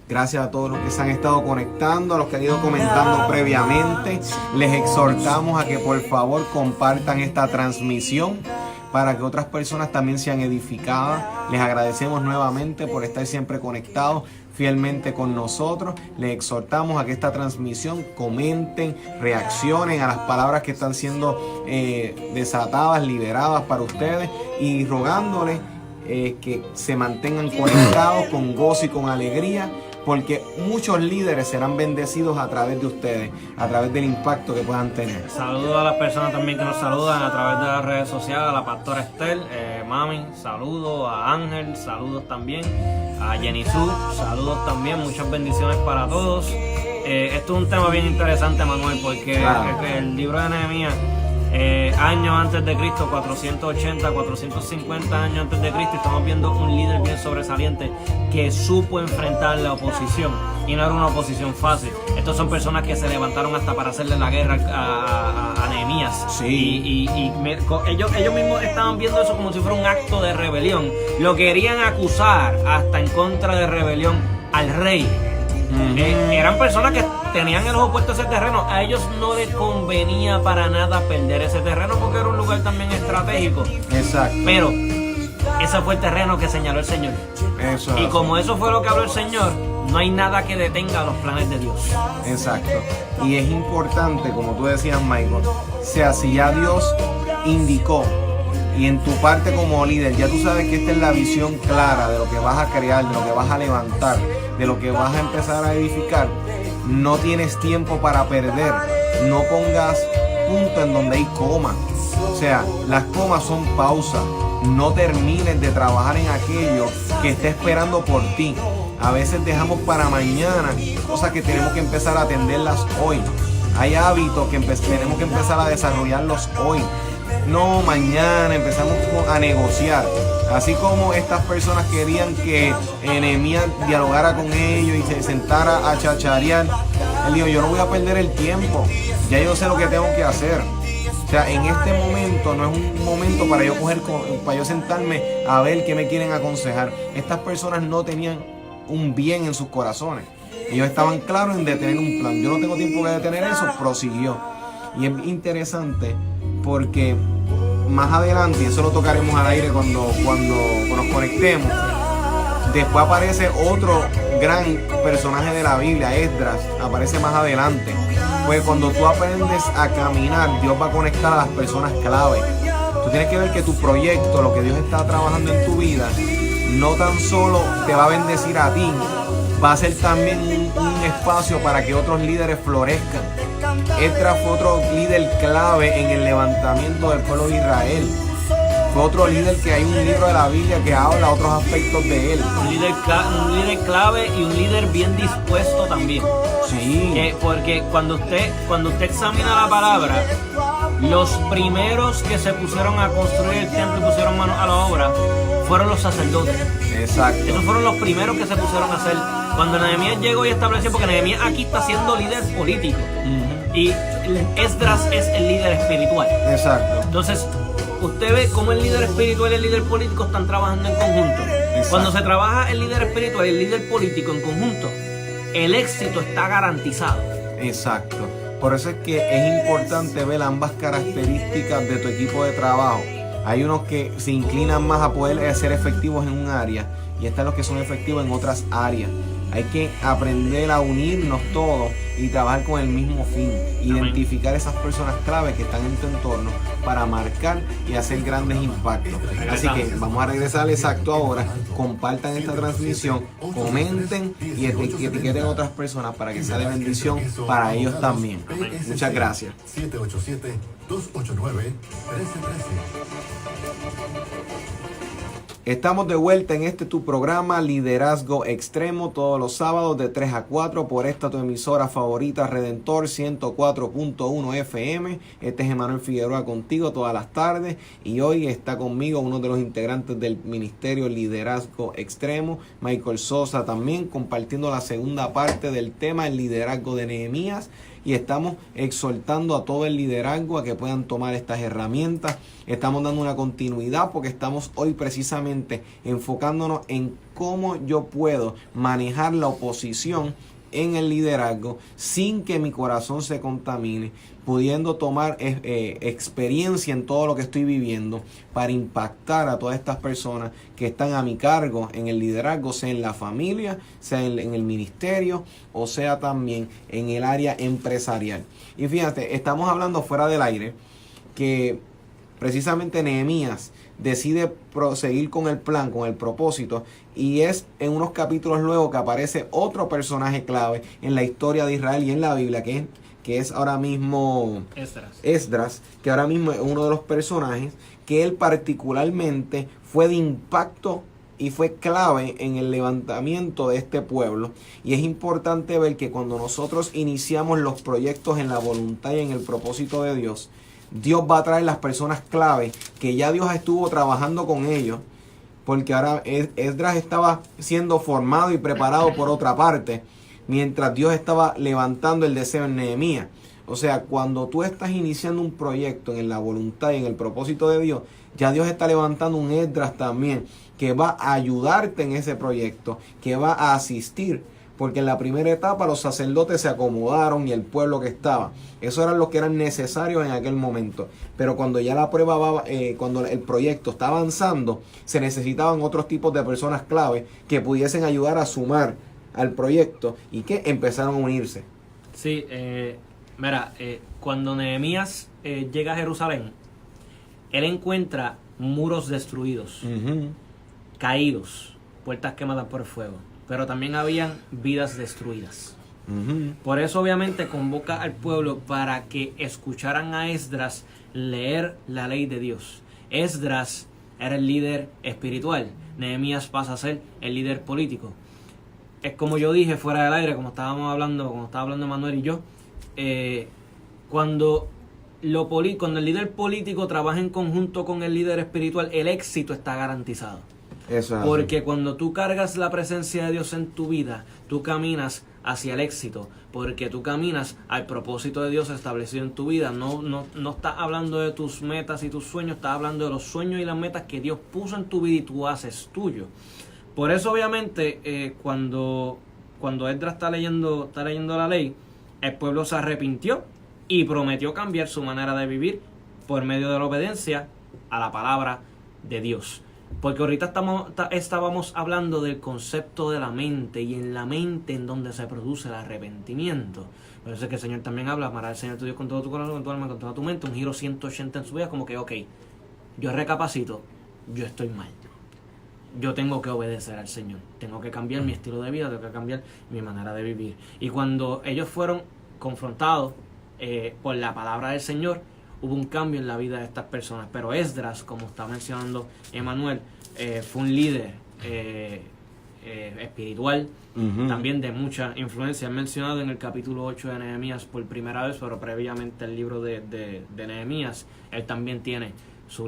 Gracias a todos los que se han estado conectando, a los que han ido comentando previamente. Les exhortamos a que por favor compartan esta transmisión para que otras personas también sean edificadas. Les agradecemos nuevamente por estar siempre conectados fielmente con nosotros. Les exhortamos a que esta transmisión comenten, reaccionen a las palabras que están siendo desatadas, liberadas para ustedes, y rogándoles que se mantengan conectados con gozo y con alegría, porque muchos líderes serán bendecidos a través de ustedes, a través del impacto que puedan tener. Saludos a las personas también que nos saludan a través de las redes sociales, a la pastora Estel, mami, saludos a Ángel, saludos también a Jenny Su, saludos también, muchas bendiciones para todos. Esto es un tema bien interesante, Manuel, porque claro, el libro de Nehemías, años antes de Cristo, 480, 450 años antes de Cristo, estamos viendo un líder bien sobresaliente que supo enfrentar la oposición, y no era una oposición fácil. Estos son personas que se levantaron hasta para hacerle la guerra a Nehemías. Sí. Ellos mismos estaban viendo eso como si fuera un acto de rebelión. Lo querían acusar hasta en contra de rebelión al rey. Eran personas que tenían el ojo puesto a ese terreno. A ellos no les convenía para nada perder ese terreno, porque era un lugar también estratégico. Exacto. Pero ese fue el terreno que señaló el Señor. Eso. Y como eso fue lo que habló el Señor, no hay nada que detenga los planes de Dios. Exacto. Y es importante, como tú decías, Michael, o sea, si ya Dios indicó, y en tu parte como líder, ya tú sabes que esta es la visión clara de lo que vas a crear, de lo que vas a levantar, de lo que vas a empezar a edificar, no tienes tiempo para perder. No pongas punto en donde hay coma. O sea, las comas son pausas. No termines de trabajar en aquello que está esperando por ti. A veces dejamos para mañana cosas que tenemos que empezar a atenderlas hoy. Hay hábitos que tenemos que empezar a desarrollarlos hoy. No, mañana empezamos a negociar. Así como estas personas querían que Nehemías dialogara con ellos y se sentara a chacharear, él dijo, yo no voy a perder el tiempo, ya yo sé lo que tengo que hacer. O sea, en este momento no es un momento para yo sentarme a ver qué me quieren aconsejar. Estas personas no tenían un bien en sus corazones. Ellos estaban claros en detener un plan. Yo no tengo tiempo que detener eso, prosiguió. Y es interesante porque más adelante, y eso lo tocaremos al aire cuando nos conectemos, después aparece otro gran personaje de la Biblia, Esdras, aparece más adelante. Pues cuando tú aprendes a caminar, Dios va a conectar a las personas clave. Tú tienes que ver que tu proyecto, lo que Dios está trabajando en tu vida, no tan solo te va a bendecir a ti, va a ser también un espacio para que otros líderes florezcan. Esdras fue otro líder clave en el levantamiento del pueblo de Israel. Fue otro líder que hay un libro de la Biblia que habla otros aspectos de él. Un líder clave y un líder bien dispuesto también. Sí. Porque cuando usted examina la palabra, los primeros que se pusieron a construir el templo y pusieron manos a la obra fueron los sacerdotes. Exacto. Esos fueron los primeros que se pusieron a hacer. Cuando Nehemías llegó y estableció, porque Nehemías aquí está siendo líder político. Y Esdras es el líder espiritual. Exacto. Entonces, usted ve cómo el líder espiritual y el líder político están trabajando en conjunto. Exacto. Cuando se trabaja el líder espiritual y el líder político en conjunto, el éxito está garantizado. Exacto. Por eso es que es importante ver ambas características de tu equipo de trabajo. Hay unos que se inclinan más a poder ser efectivos en un área y están los que son efectivos en otras áreas. Hay que aprender a unirnos todos y trabajar con el mismo fin. Identificar esas personas clave que están en tu entorno para marcar y hacer grandes impactos. Así que vamos a regresar al exacto ahora. Compartan esta transmisión, comenten y etiqueten a otras personas para que sea de bendición para ellos también. Muchas gracias. 787-289-1313. Estamos de vuelta en tu programa Liderazgo Extremo todos los sábados de 3 a 4 por esta tu emisora favorita Redentor 104.1 FM. Este es Emanuel Figueroa contigo todas las tardes y hoy está conmigo uno de los integrantes del Ministerio Liderazgo Extremo, Michael Sosa, también compartiendo la segunda parte del tema, el liderazgo de Nehemías. Y estamos exhortando a todo el liderazgo a que puedan tomar estas herramientas. Estamos dando una continuidad porque estamos hoy precisamente enfocándonos en cómo yo puedo manejar la oposición en el liderazgo sin que mi corazón se contamine, pudiendo tomar experiencia en todo lo que estoy viviendo para impactar a todas estas personas que están a mi cargo en el liderazgo, sea en la familia, sea en el ministerio o sea también en el área empresarial. Y fíjate, estamos hablando fuera del aire que precisamente Nehemías decide proseguir con el plan, con el propósito, y es en unos capítulos luego que aparece otro personaje clave en la historia de Israel y en la Biblia, que es ahora mismo Esdras, que ahora mismo es uno de los personajes que él particularmente fue de impacto y fue clave en el levantamiento de este pueblo. Y es importante ver que cuando nosotros iniciamos los proyectos en la voluntad y en el propósito de Dios, Dios va a traer las personas clave que ya Dios estuvo trabajando con ellos, porque ahora Esdras estaba siendo formado y preparado por otra parte, mientras Dios estaba levantando el deseo en Nehemías. O sea, cuando tú estás iniciando un proyecto en la voluntad y en el propósito de Dios, ya Dios está levantando un Esdras también, que va a ayudarte en ese proyecto, que va a asistir. Porque en la primera etapa los sacerdotes se acomodaron y el pueblo que estaba. Eso eran los que eran necesarios en aquel momento. Pero cuando ya la prueba va, cuando el proyecto está avanzando, se necesitaban otros tipos de personas clave que pudiesen ayudar a sumar al proyecto y que empezaron a unirse. Sí, mira, cuando Nehemías llega a Jerusalén, él encuentra muros destruidos, caídos, puertas quemadas por el fuego, pero también habían vidas destruidas. Por eso obviamente convoca al pueblo para que escucharan a Esdras leer la ley de Dios. Esdras era el líder espiritual, Nehemías pasa a ser el líder político. Es como yo dije fuera del aire, como estaba hablando Manuel y yo, cuando el líder político trabaja en conjunto con el líder espiritual, el éxito está garantizado. Eso es porque así. Cuando tú cargas la presencia de Dios en tu vida, tú caminas hacia el éxito, porque tú caminas al propósito de Dios establecido en tu vida. No estás hablando de tus metas y tus sueños, estás hablando de los sueños y las metas que Dios puso en tu vida y tú haces tuyo. Por eso obviamente cuando Esdras está leyendo la ley, el pueblo se arrepintió y prometió cambiar su manera de vivir por medio de la obediencia a la palabra de Dios. Porque ahorita estábamos hablando del concepto de la mente, y en la mente en donde se produce el arrepentimiento. Por eso es que el Señor también habla: amarás al Señor tu Dios con todo tu corazón, con tu alma, con toda tu mente. Un giro 180 en su vida, como que ok, yo recapacito, yo estoy mal, yo tengo que obedecer al Señor, tengo que cambiar mi estilo de vida, tengo que cambiar mi manera de vivir. Y cuando ellos fueron confrontados por la palabra del Señor, hubo un cambio en la vida de estas personas. Pero Esdras, como está mencionando Emanuel, fue un líder espiritual, también de mucha influencia. Es mencionado en el capítulo 8 de Nehemías por primera vez, pero previamente el libro de Nehemías, él también tiene su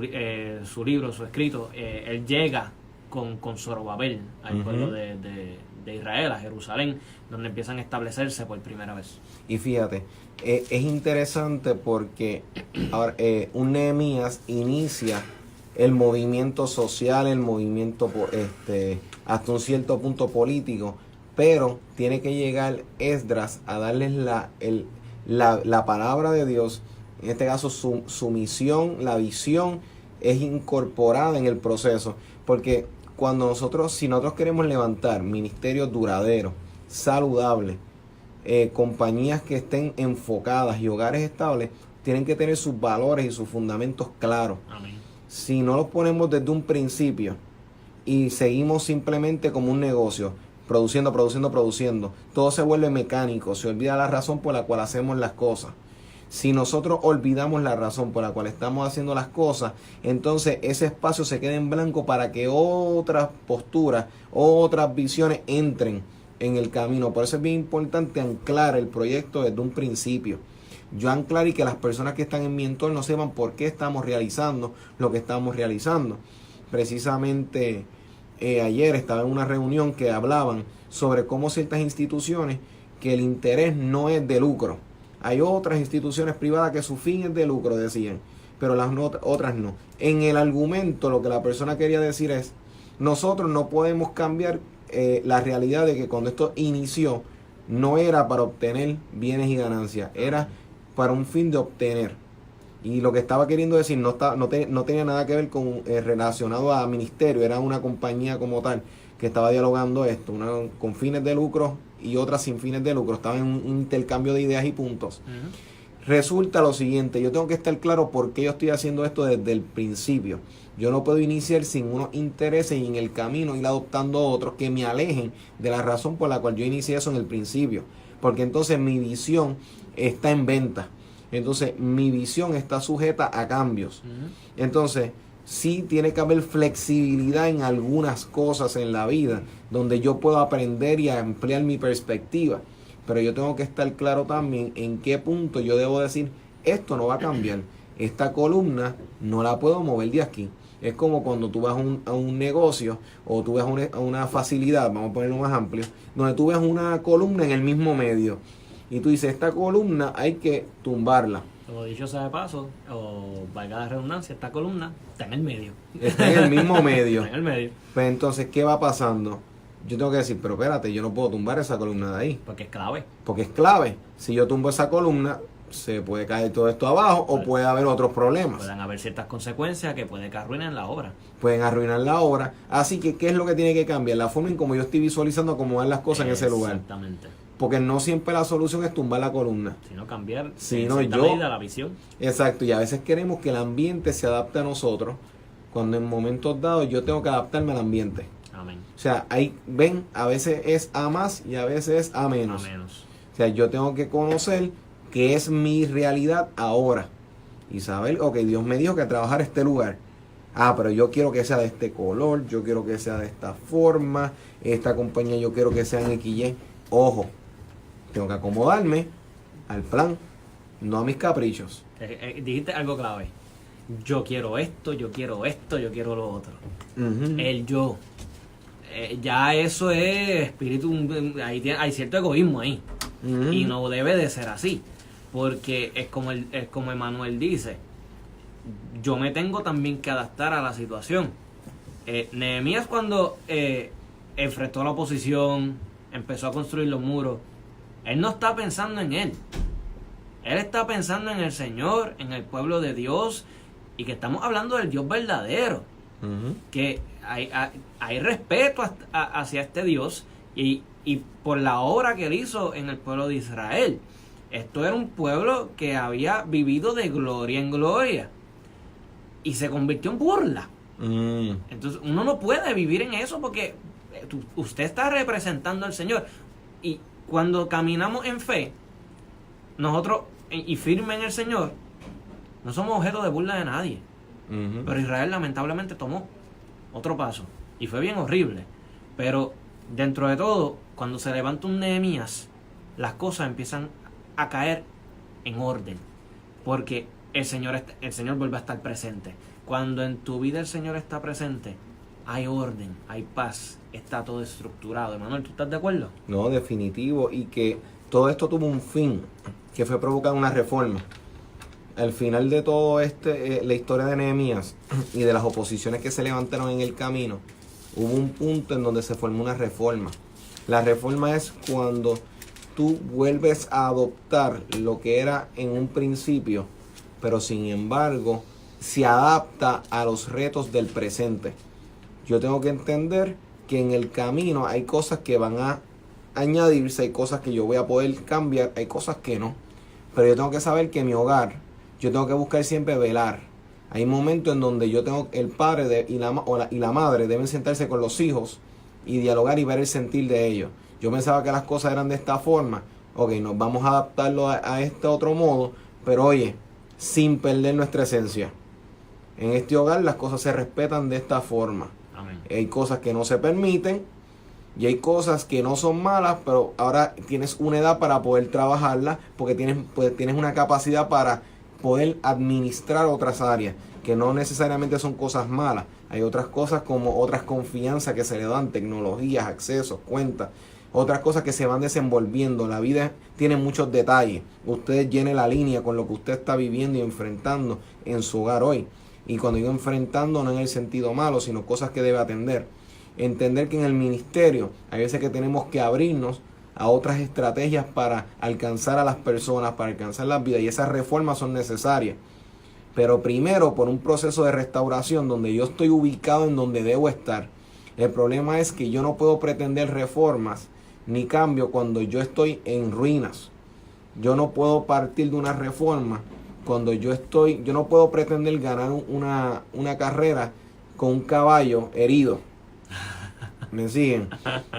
libro, su escrito. Él llega con Zorobabel al pueblo de Israel, a Jerusalén, donde empiezan a establecerse por primera vez. Y fíjate, es interesante porque ahora un Nehemías inicia el movimiento social, el movimiento hasta un cierto punto político, pero tiene que llegar Esdras a darles la palabra de Dios. En este caso su misión, la visión es incorporada en el proceso, porque si nosotros queremos levantar ministerios duraderos, saludables, compañías que estén enfocadas y hogares estables, tienen que tener sus valores y sus fundamentos claros. Amén. Si no los ponemos desde un principio y seguimos simplemente como un negocio, produciendo, todo se vuelve mecánico, se olvida la razón por la cual hacemos las cosas. Si nosotros olvidamos la razón por la cual estamos haciendo las cosas, entonces ese espacio se queda en blanco para que otras posturas, otras visiones entren en el camino. Por eso es bien importante anclar el proyecto desde un principio. Yo anclar y que las personas que están en mi entorno sepan por qué estamos realizando lo que estamos realizando. Precisamente ayer estaba en una reunión que hablaban sobre cómo ciertas instituciones, que el interés no es de lucro. Hay otras instituciones privadas que su fin es de lucro, decían, pero las otras no. En el argumento lo que la persona quería decir es: nosotros no podemos cambiar la realidad de que cuando esto inició no era para obtener bienes y ganancias, era para un fin de obtener. Y lo que estaba queriendo decir no tenía nada que ver con relacionado a ministerio, era una compañía como tal que estaba dialogando esto, una con fines de lucro y otras sin fines de lucro, estaban en un intercambio de ideas y puntos. resulta lo siguiente, yo tengo que estar claro por qué yo estoy haciendo esto desde el principio. Yo no puedo iniciar sin unos intereses y en el camino ir adoptando otros que me alejen de la razón por la cual yo inicié eso en el principio. Porque entonces mi visión está en venta. Entonces mi visión está sujeta a cambios. Entonces sí tiene que haber flexibilidad en algunas cosas en la vida donde yo puedo aprender y ampliar mi perspectiva. Pero yo tengo que estar claro también en qué punto yo debo decir, esto no va a cambiar. Esta columna no la puedo mover de aquí. Es como cuando tú vas a un negocio o tú ves una facilidad, vamos a ponerlo más amplio, donde tú ves una columna en el mismo medio. Y tú dices, esta columna hay que tumbarla. Como dicho sea de paso, o valga la redundancia, esta columna está en el medio. Está en el mismo medio. Está en el medio. Pues entonces, ¿qué va pasando? Yo tengo que decir, pero espérate, yo no puedo tumbar esa columna de ahí. Porque es clave. Porque es clave. Si yo tumbo esa columna, se puede caer todo esto abajo o puede haber otros problemas. Pueden haber ciertas consecuencias que pueden que arruinen la obra. Pueden arruinar la obra. Así que, ¿qué es lo que tiene que cambiar? La forma en cómo yo estoy visualizando cómo van las cosas en ese lugar. Exactamente. Porque no siempre la solución es tumbar la columna. Sino cambiar Sino en cierta medida la visión. Exacto, y a veces queremos que el ambiente se adapte a nosotros, cuando en momentos dados yo tengo que adaptarme al ambiente. Amén. O sea, ahí ven, a veces es a más y a veces es a menos. A menos. O sea, yo tengo que conocer qué es mi realidad ahora. Y saber, ok, Dios me dijo que trabajar este lugar. Ah, pero yo quiero que sea de este color, yo quiero que sea de esta forma, esta compañía yo quiero que sea en XY. Ojo, tengo que acomodarme al plan, no a mis caprichos. Dijiste algo clave. Yo quiero esto, yo quiero esto, yo quiero lo otro. El yo. Ya eso es espíritu, hay cierto egoísmo ahí. Y no debe de ser así. Porque es como Emmanuel dice, yo me tengo también que adaptar a la situación. Nehemías cuando enfrentó a la oposición, empezó a construir los muros, él no está pensando en él. Él está pensando en el Señor, en el pueblo de Dios, y que estamos hablando del Dios verdadero. Que hay respeto hacia este Dios y por la obra que él hizo en el pueblo de Israel. Esto era un pueblo que había vivido de gloria en gloria y se convirtió en burla. Entonces uno no puede vivir en eso porque usted está representando al Señor. Y cuando caminamos en fe, nosotros y firme en el Señor, no somos objeto de burla de nadie. Pero Israel lamentablemente tomó otro paso y fue bien horrible. Pero dentro de todo, cuando se levanta un Nehemías, las cosas empiezan a caer en orden, porque el Señor vuelve a estar presente. Cuando en tu vida el Señor está presente, hay orden, hay paz, está todo estructurado. Emanuel, ¿tú estás de acuerdo? No, definitivo, y que todo esto tuvo un fin, que fue provocar una reforma. Al final de todo la historia de Nehemías y de las oposiciones que se levantaron en el camino, hubo un punto en donde se formó una reforma. La reforma es cuando tú vuelves a adoptar lo que era en un principio, pero sin embargo se adapta a los retos del presente. Yo tengo que entender que en el camino hay cosas que van a añadirse, hay cosas que yo voy a poder cambiar, hay cosas que no. Pero yo tengo que saber que mi hogar, yo tengo que buscar siempre velar. Hay momentos en donde yo tengo, el padre y la madre deben sentarse con los hijos y dialogar y ver el sentir de ellos. Yo pensaba que las cosas eran de esta forma. Ok, nos vamos a adaptarlo a este otro modo, pero oye, sin perder nuestra esencia. En este hogar las cosas se respetan de esta forma. Amén. Hay cosas que no se permiten y hay cosas que no son malas, pero ahora tienes una edad para poder trabajarlas porque tienes una capacidad para poder administrar otras áreas que no necesariamente son cosas malas. Hay otras cosas como otras confianzas que se le dan, tecnologías, accesos, cuentas, otras cosas que se van desenvolviendo. La vida tiene muchos detalles. Usted llene la línea con lo que usted está viviendo y enfrentando en su hogar hoy. Y cuando digo enfrentando, no en el sentido malo, sino cosas que debe atender. Entender que en el ministerio hay veces que tenemos que abrirnos a otras estrategias para alcanzar a las personas, para alcanzar las vidas, y esas reformas son necesarias. Pero primero por un proceso de restauración donde yo estoy ubicado en donde debo estar. El problema es que yo no puedo pretender reformas ni cambio cuando yo estoy en ruinas. yo no puedo partir de una reforma cuando yo no puedo pretender ganar una carrera con un caballo herido. ¿Me siguen?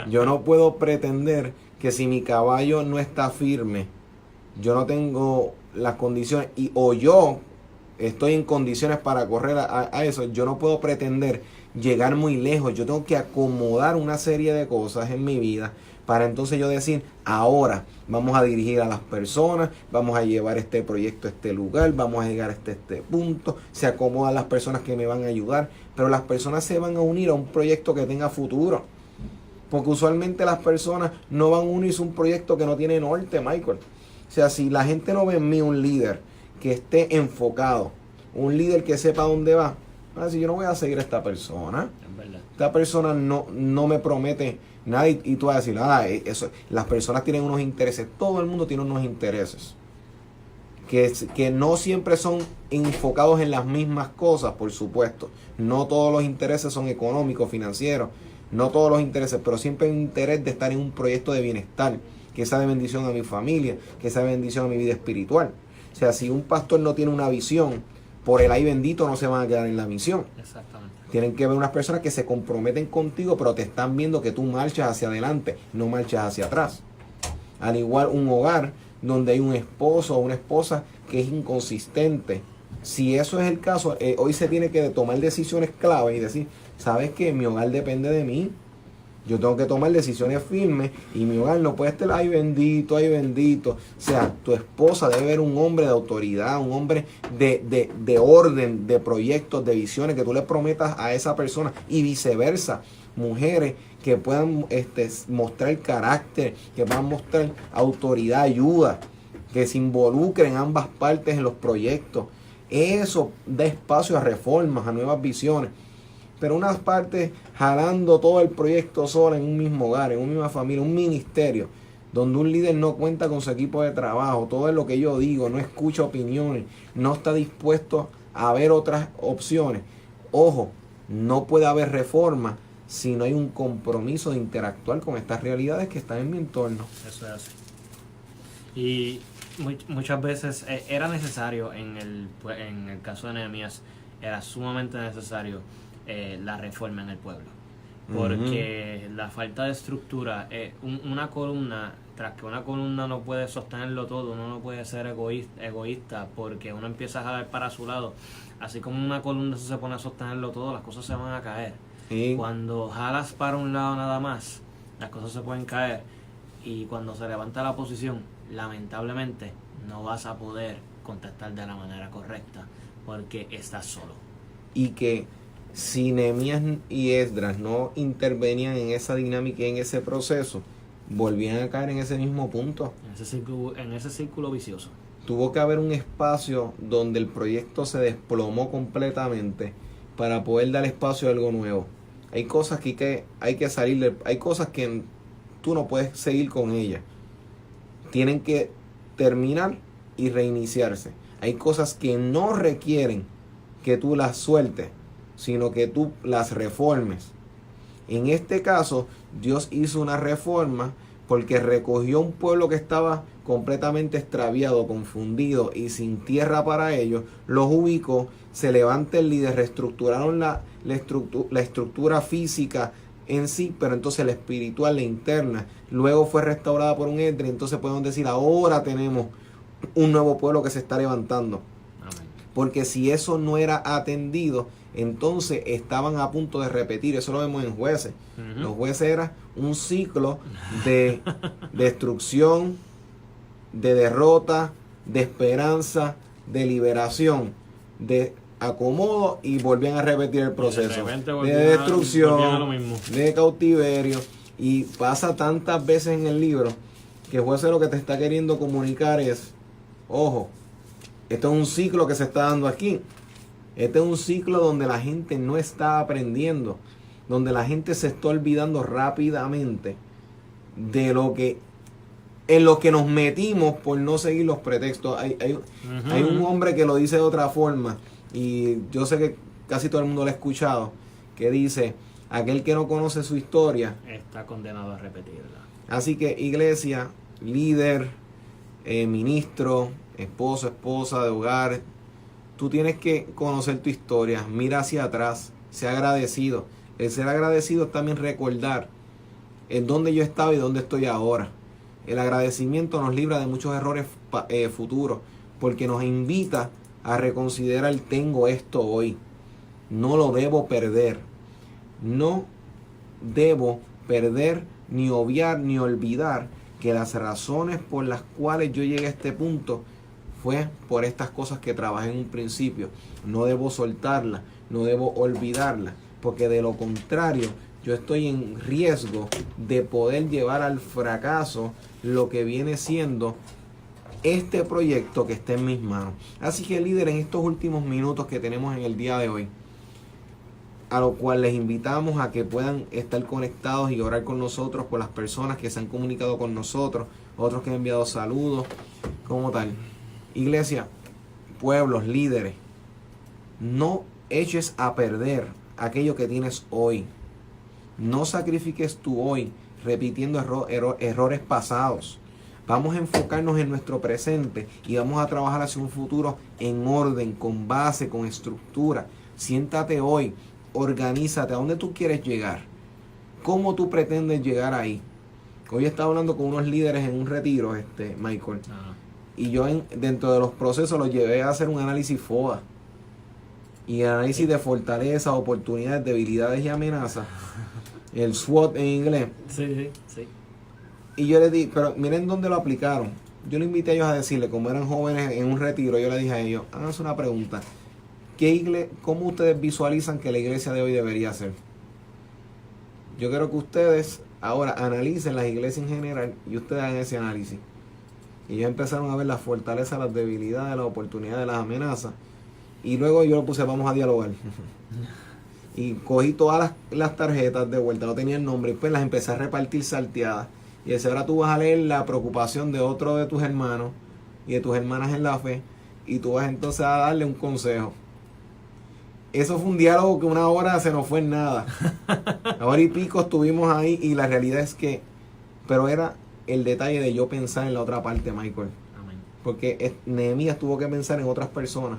Yo no puedo pretender que si mi caballo no está firme, yo no tengo las condiciones o yo estoy en condiciones para correr a eso, yo no puedo pretender llegar muy lejos. Yo tengo que acomodar una serie de cosas en mi vida para entonces yo decir, ahora vamos a dirigir a las personas, vamos a llevar este proyecto a este lugar, vamos a llegar hasta este punto, se acomodan las personas que me van a ayudar, pero las personas se van a unir a un proyecto que tenga futuro. Porque usualmente las personas no van a unirse a un proyecto que no tiene norte, Michael. O sea, si la gente no ve en mí un líder que esté enfocado, un líder que sepa dónde va, si yo no voy a seguir a esta persona. Es verdad. Esta persona no me promete nada y tú vas a decir, eso, las personas tienen unos intereses, todo el mundo tiene unos intereses. Que no siempre son enfocados en las mismas cosas, por supuesto. No todos los intereses son económicos, financieros, no todos los intereses, pero siempre hay un interés de estar en un proyecto de bienestar, que sea de bendición a mi familia, que sea de bendición a mi vida espiritual. O sea, si un pastor no tiene una visión, por el ay bendito no se van a quedar en la misión. Exactamente. Tienen que ver unas personas que se comprometen contigo, pero te están viendo que tú marchas hacia adelante, no marchas hacia atrás. Al igual un hogar donde hay un esposo o una esposa que es inconsistente. Si eso es el caso, hoy se tiene que tomar decisiones clave y decir, ¿sabes qué? Mi hogar depende de mí. Yo tengo que tomar decisiones firmes y mi hogar no puede estar, ay bendito, ay bendito. O sea, tu esposa debe ser un hombre de autoridad, un hombre de orden, de proyectos, de visiones que tú le prometas a esa persona y viceversa. Mujeres que puedan mostrar carácter, que puedan mostrar autoridad, ayuda, que se involucren ambas partes en los proyectos. Eso da espacio a reformas, a nuevas visiones. Pero unas partes jalando todo el proyecto sola en un mismo hogar, en una misma familia, un ministerio, donde un líder no cuenta con su equipo de trabajo, todo es lo que yo digo, no escucha opiniones, no está dispuesto a ver otras opciones. Ojo, no puede haber reforma si no hay un compromiso de interactuar con estas realidades que están en mi entorno. Eso es así. Y muchas veces era necesario, en el caso de Nehemías, era sumamente necesario la reforma en el pueblo, porque la falta de estructura, una columna, tras que una columna no puede sostenerlo todo, uno no puede ser egoísta porque uno empieza a jalar para su lado, así como una columna se pone a sostenerlo todo, las cosas se van a caer. Cuando jalas para un lado nada más, las cosas se pueden caer, y cuando se levanta la posición, lamentablemente no vas a poder contestar de la manera correcta porque estás solo. Y que si Nehemías y Esdras no intervenían en esa dinámica y en ese proceso, volvían a caer en ese mismo punto. En ese círculo vicioso. Tuvo que haber un espacio donde el proyecto se desplomó completamente para poder dar espacio a algo nuevo. Hay cosas que hay que salir, hay cosas que tú no puedes seguir con ellas. Tienen que terminar y reiniciarse. Hay cosas que no requieren que tú las sueltes, sino que tú las reformes. En este caso, Dios hizo una reforma porque recogió un pueblo que estaba completamente extraviado, confundido y sin tierra para ellos, los ubicó, se levanta el líder, reestructuraron la estructura física en sí, pero entonces la espiritual, la interna, luego fue restaurada por un Esdras, entonces podemos decir, ahora tenemos un nuevo pueblo que se está levantando. Amén. Porque si eso no era atendido, entonces estaban a punto de repetir. Eso lo vemos en Jueces. Los Jueces era un ciclo de destrucción, de derrota, de esperanza, de liberación, de acomodo, y volvían a repetir el proceso de destrucción, de cautiverio. Y pasa tantas veces en el libro que Jueces lo que te está queriendo comunicar es, ojo, esto es un ciclo que se está dando aquí. Este es un ciclo donde la gente no está aprendiendo, donde la gente se está olvidando rápidamente de lo que en lo que nos metimos por no seguir los pretextos. Hay un hombre que lo dice de otra forma, y yo sé que casi todo el mundo lo ha escuchado, que dice, aquel que no conoce su historia está condenado a repetirla. Así que iglesia, líder, ministro, esposo, esposa de hogar, tú tienes que conocer tu historia, mira hacia atrás, sea agradecido. El ser agradecido es también recordar en dónde yo estaba y dónde estoy ahora. El agradecimiento nos libra de muchos errores futuros, porque nos invita a reconsiderar: tengo esto hoy, no lo debo perder. No debo perder, ni obviar, ni olvidar que las razones por las cuales yo llegué a este punto fue por estas cosas que trabajé en un principio. No debo soltarlas, no debo olvidarlas, porque de lo contrario yo estoy en riesgo de poder llevar al fracaso lo que viene siendo este proyecto que está en mis manos. Así que, líder, en estos últimos minutos que tenemos en el día de hoy, a lo cual les invitamos a que puedan estar conectados y orar con nosotros por las personas que se han comunicado con nosotros, otros que han enviado saludos, como tal. Iglesia, pueblos, líderes, no eches a perder aquello que tienes hoy. No sacrifiques tu hoy repitiendo errores pasados. Vamos a enfocarnos en nuestro presente y vamos a trabajar hacia un futuro en orden, con base, con estructura. Siéntate hoy, organízate. ¿A dónde tú quieres llegar? ¿Cómo tú pretendes llegar ahí? Hoy estaba hablando con unos líderes en un retiro, Michael. Y yo dentro de los procesos los llevé a hacer un análisis FODA. Y el análisis de fortalezas, oportunidades, debilidades y amenazas. El SWOT en inglés. Sí. Y yo les dije, pero miren dónde lo aplicaron. Yo le invité a ellos a decirle, como eran jóvenes en un retiro, yo le dije a ellos: háganse una pregunta. ¿Cómo ustedes visualizan que la iglesia de hoy debería ser? Yo quiero que ustedes ahora analicen las iglesias en general y ustedes hagan ese análisis. Y ellos empezaron a ver las fortalezas, las debilidades, las oportunidades, las amenazas. Y luego yo lo puse: vamos a dialogar. Y cogí todas las tarjetas de vuelta, no tenía el nombre, y pues las empecé a repartir salteadas. Y decía: ahora tú vas a leer la preocupación de otro de tus hermanos y de tus hermanas en la fe, y tú vas entonces a darle un consejo. Eso fue un diálogo que una hora se nos fue en nada. Hora y pico estuvimos ahí, y la realidad es que, pero era el detalle de yo pensar en la otra parte, Michael. Amén. Porque Nehemías tuvo que pensar en otras personas,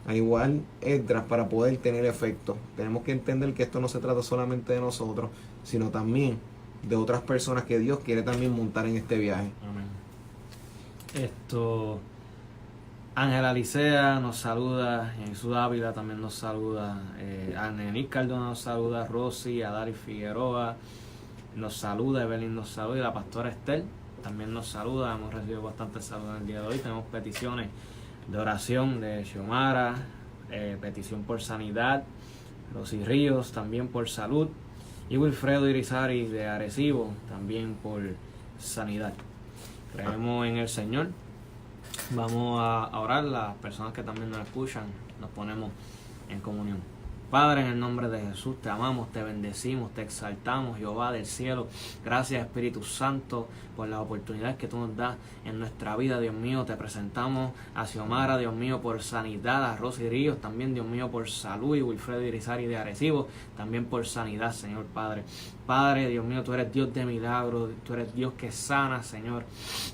a igual Esdras, para poder tener efecto. Tenemos que entender que esto no se trata solamente de nosotros, sino también de otras personas que Dios quiere también montar en este viaje. Amén. Ángela Licea nos saluda, Jesús Ávila también nos saluda, Anenis Cardona nos saluda, Rosy, Adari Figueroa nos saluda, Evelyn nos saluda, y la pastora Estel también nos saluda. Hemos recibido bastantes saludos en el día de hoy. Tenemos peticiones de oración de Xiomara, petición por sanidad, Rosy Ríos también por salud, y Wilfredo Irizarry de Arecibo también por sanidad. Creemos en el Señor. Vamos a orar. Las personas que también nos escuchan, nos ponemos en comunión. Padre, en el nombre de Jesús, te amamos, te bendecimos, te exaltamos, Jehová del cielo. Gracias, Espíritu Santo, por las oportunidades que tú nos das en nuestra vida, Dios mío. Te presentamos a Xiomara, Dios mío, por sanidad, a Rosy Ríos, también, Dios mío, por salud, y Wilfredo Irizarry de Arecibo, también por sanidad, Señor Padre. Padre, Dios mío, tú eres Dios de milagros, tú eres Dios que sana, Señor.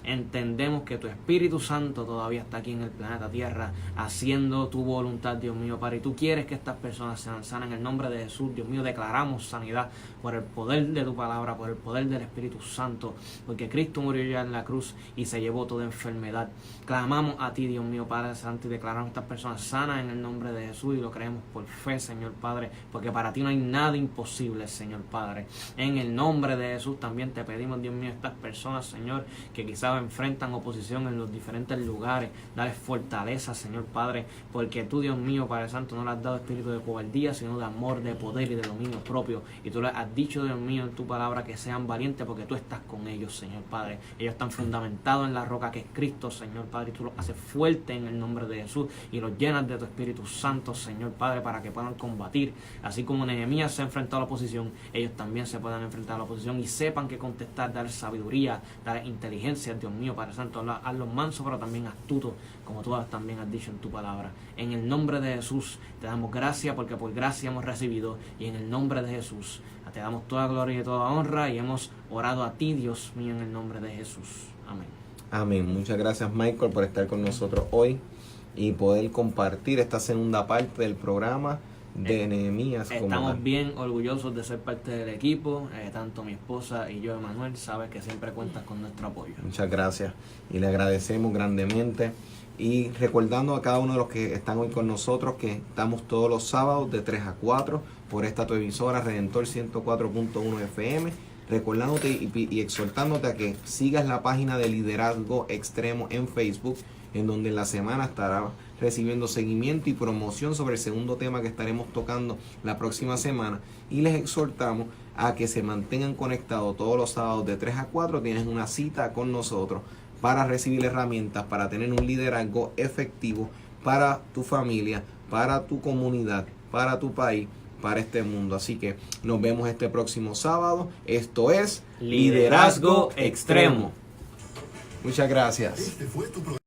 Entendemos que tu Espíritu Santo todavía está aquí en el planeta Tierra, haciendo tu voluntad, Dios mío, Padre. Y tú quieres que estas personas sean sanas. En el nombre de Jesús, Dios mío, declaramos sanidad por el poder de tu palabra, por el poder del Espíritu Santo, porque Cristo murió ya en la cruz y se llevó toda enfermedad. Clamamos a ti, Dios mío, Padre Santo, y declaramos a estas personas sanas en el nombre de Jesús, y lo creemos por fe, Señor Padre, porque para ti no hay nada imposible, Señor Padre. En el nombre de Jesús también te pedimos, Dios mío, estas personas, Señor, que quizás enfrentan oposición en los diferentes lugares, dale fortaleza, Señor Padre, porque tú, Dios mío, Padre Santo, no le has dado espíritu de cobardía, sino de amor, de poder y de dominio propio. Y tú les has dicho, Dios mío, en tu palabra, que sean valientes, porque tú estás con ellos, Señor Padre. Ellos están fundamentados en la roca que es Cristo, Señor Padre, y tú los haces fuertes en el nombre de Jesús y los llenas de tu Espíritu Santo, Señor Padre, para que puedan combatir. Así como Nehemías se enfrentó a la oposición, ellos también se puedan enfrentar a la oposición y sepan que contestar, dar sabiduría, dar inteligencia, Dios mío, Padre Santo. Hazlos mansos, pero también astutos, como tú también has dicho en tu palabra. En el nombre de Jesús te damos gracias, porque por gracia hemos recibido, y en el nombre de Jesús te damos toda gloria y toda honra, y hemos orado a ti, Dios mío, en el nombre de Jesús. Amén. Amén. Muchas gracias, Michael, por estar con nosotros hoy y poder compartir esta segunda parte del programa de Nehemías. Estamos bien orgullosos de ser parte del equipo, tanto mi esposa y yo, Emanuel, sabes que siempre cuentas con nuestro apoyo. Muchas gracias y le agradecemos grandemente. Y recordando a cada uno de los que están hoy con nosotros que estamos todos los sábados de 3 a 4 por esta tu emisora Redentor 104.1 FM. Recordándote y exhortándote a que sigas la página de Liderazgo Extremo en Facebook, en donde en la semana estará recibiendo seguimiento y promoción sobre el segundo tema que estaremos tocando la próxima semana. Y les exhortamos a que se mantengan conectados todos los sábados de 3 a 4. Tienes una cita con nosotros para recibir herramientas, para tener un liderazgo efectivo para tu familia, para tu comunidad, para tu país, para este mundo. Así que nos vemos este próximo sábado. Esto es Liderazgo Extremo. Muchas gracias. Este fue tu programa.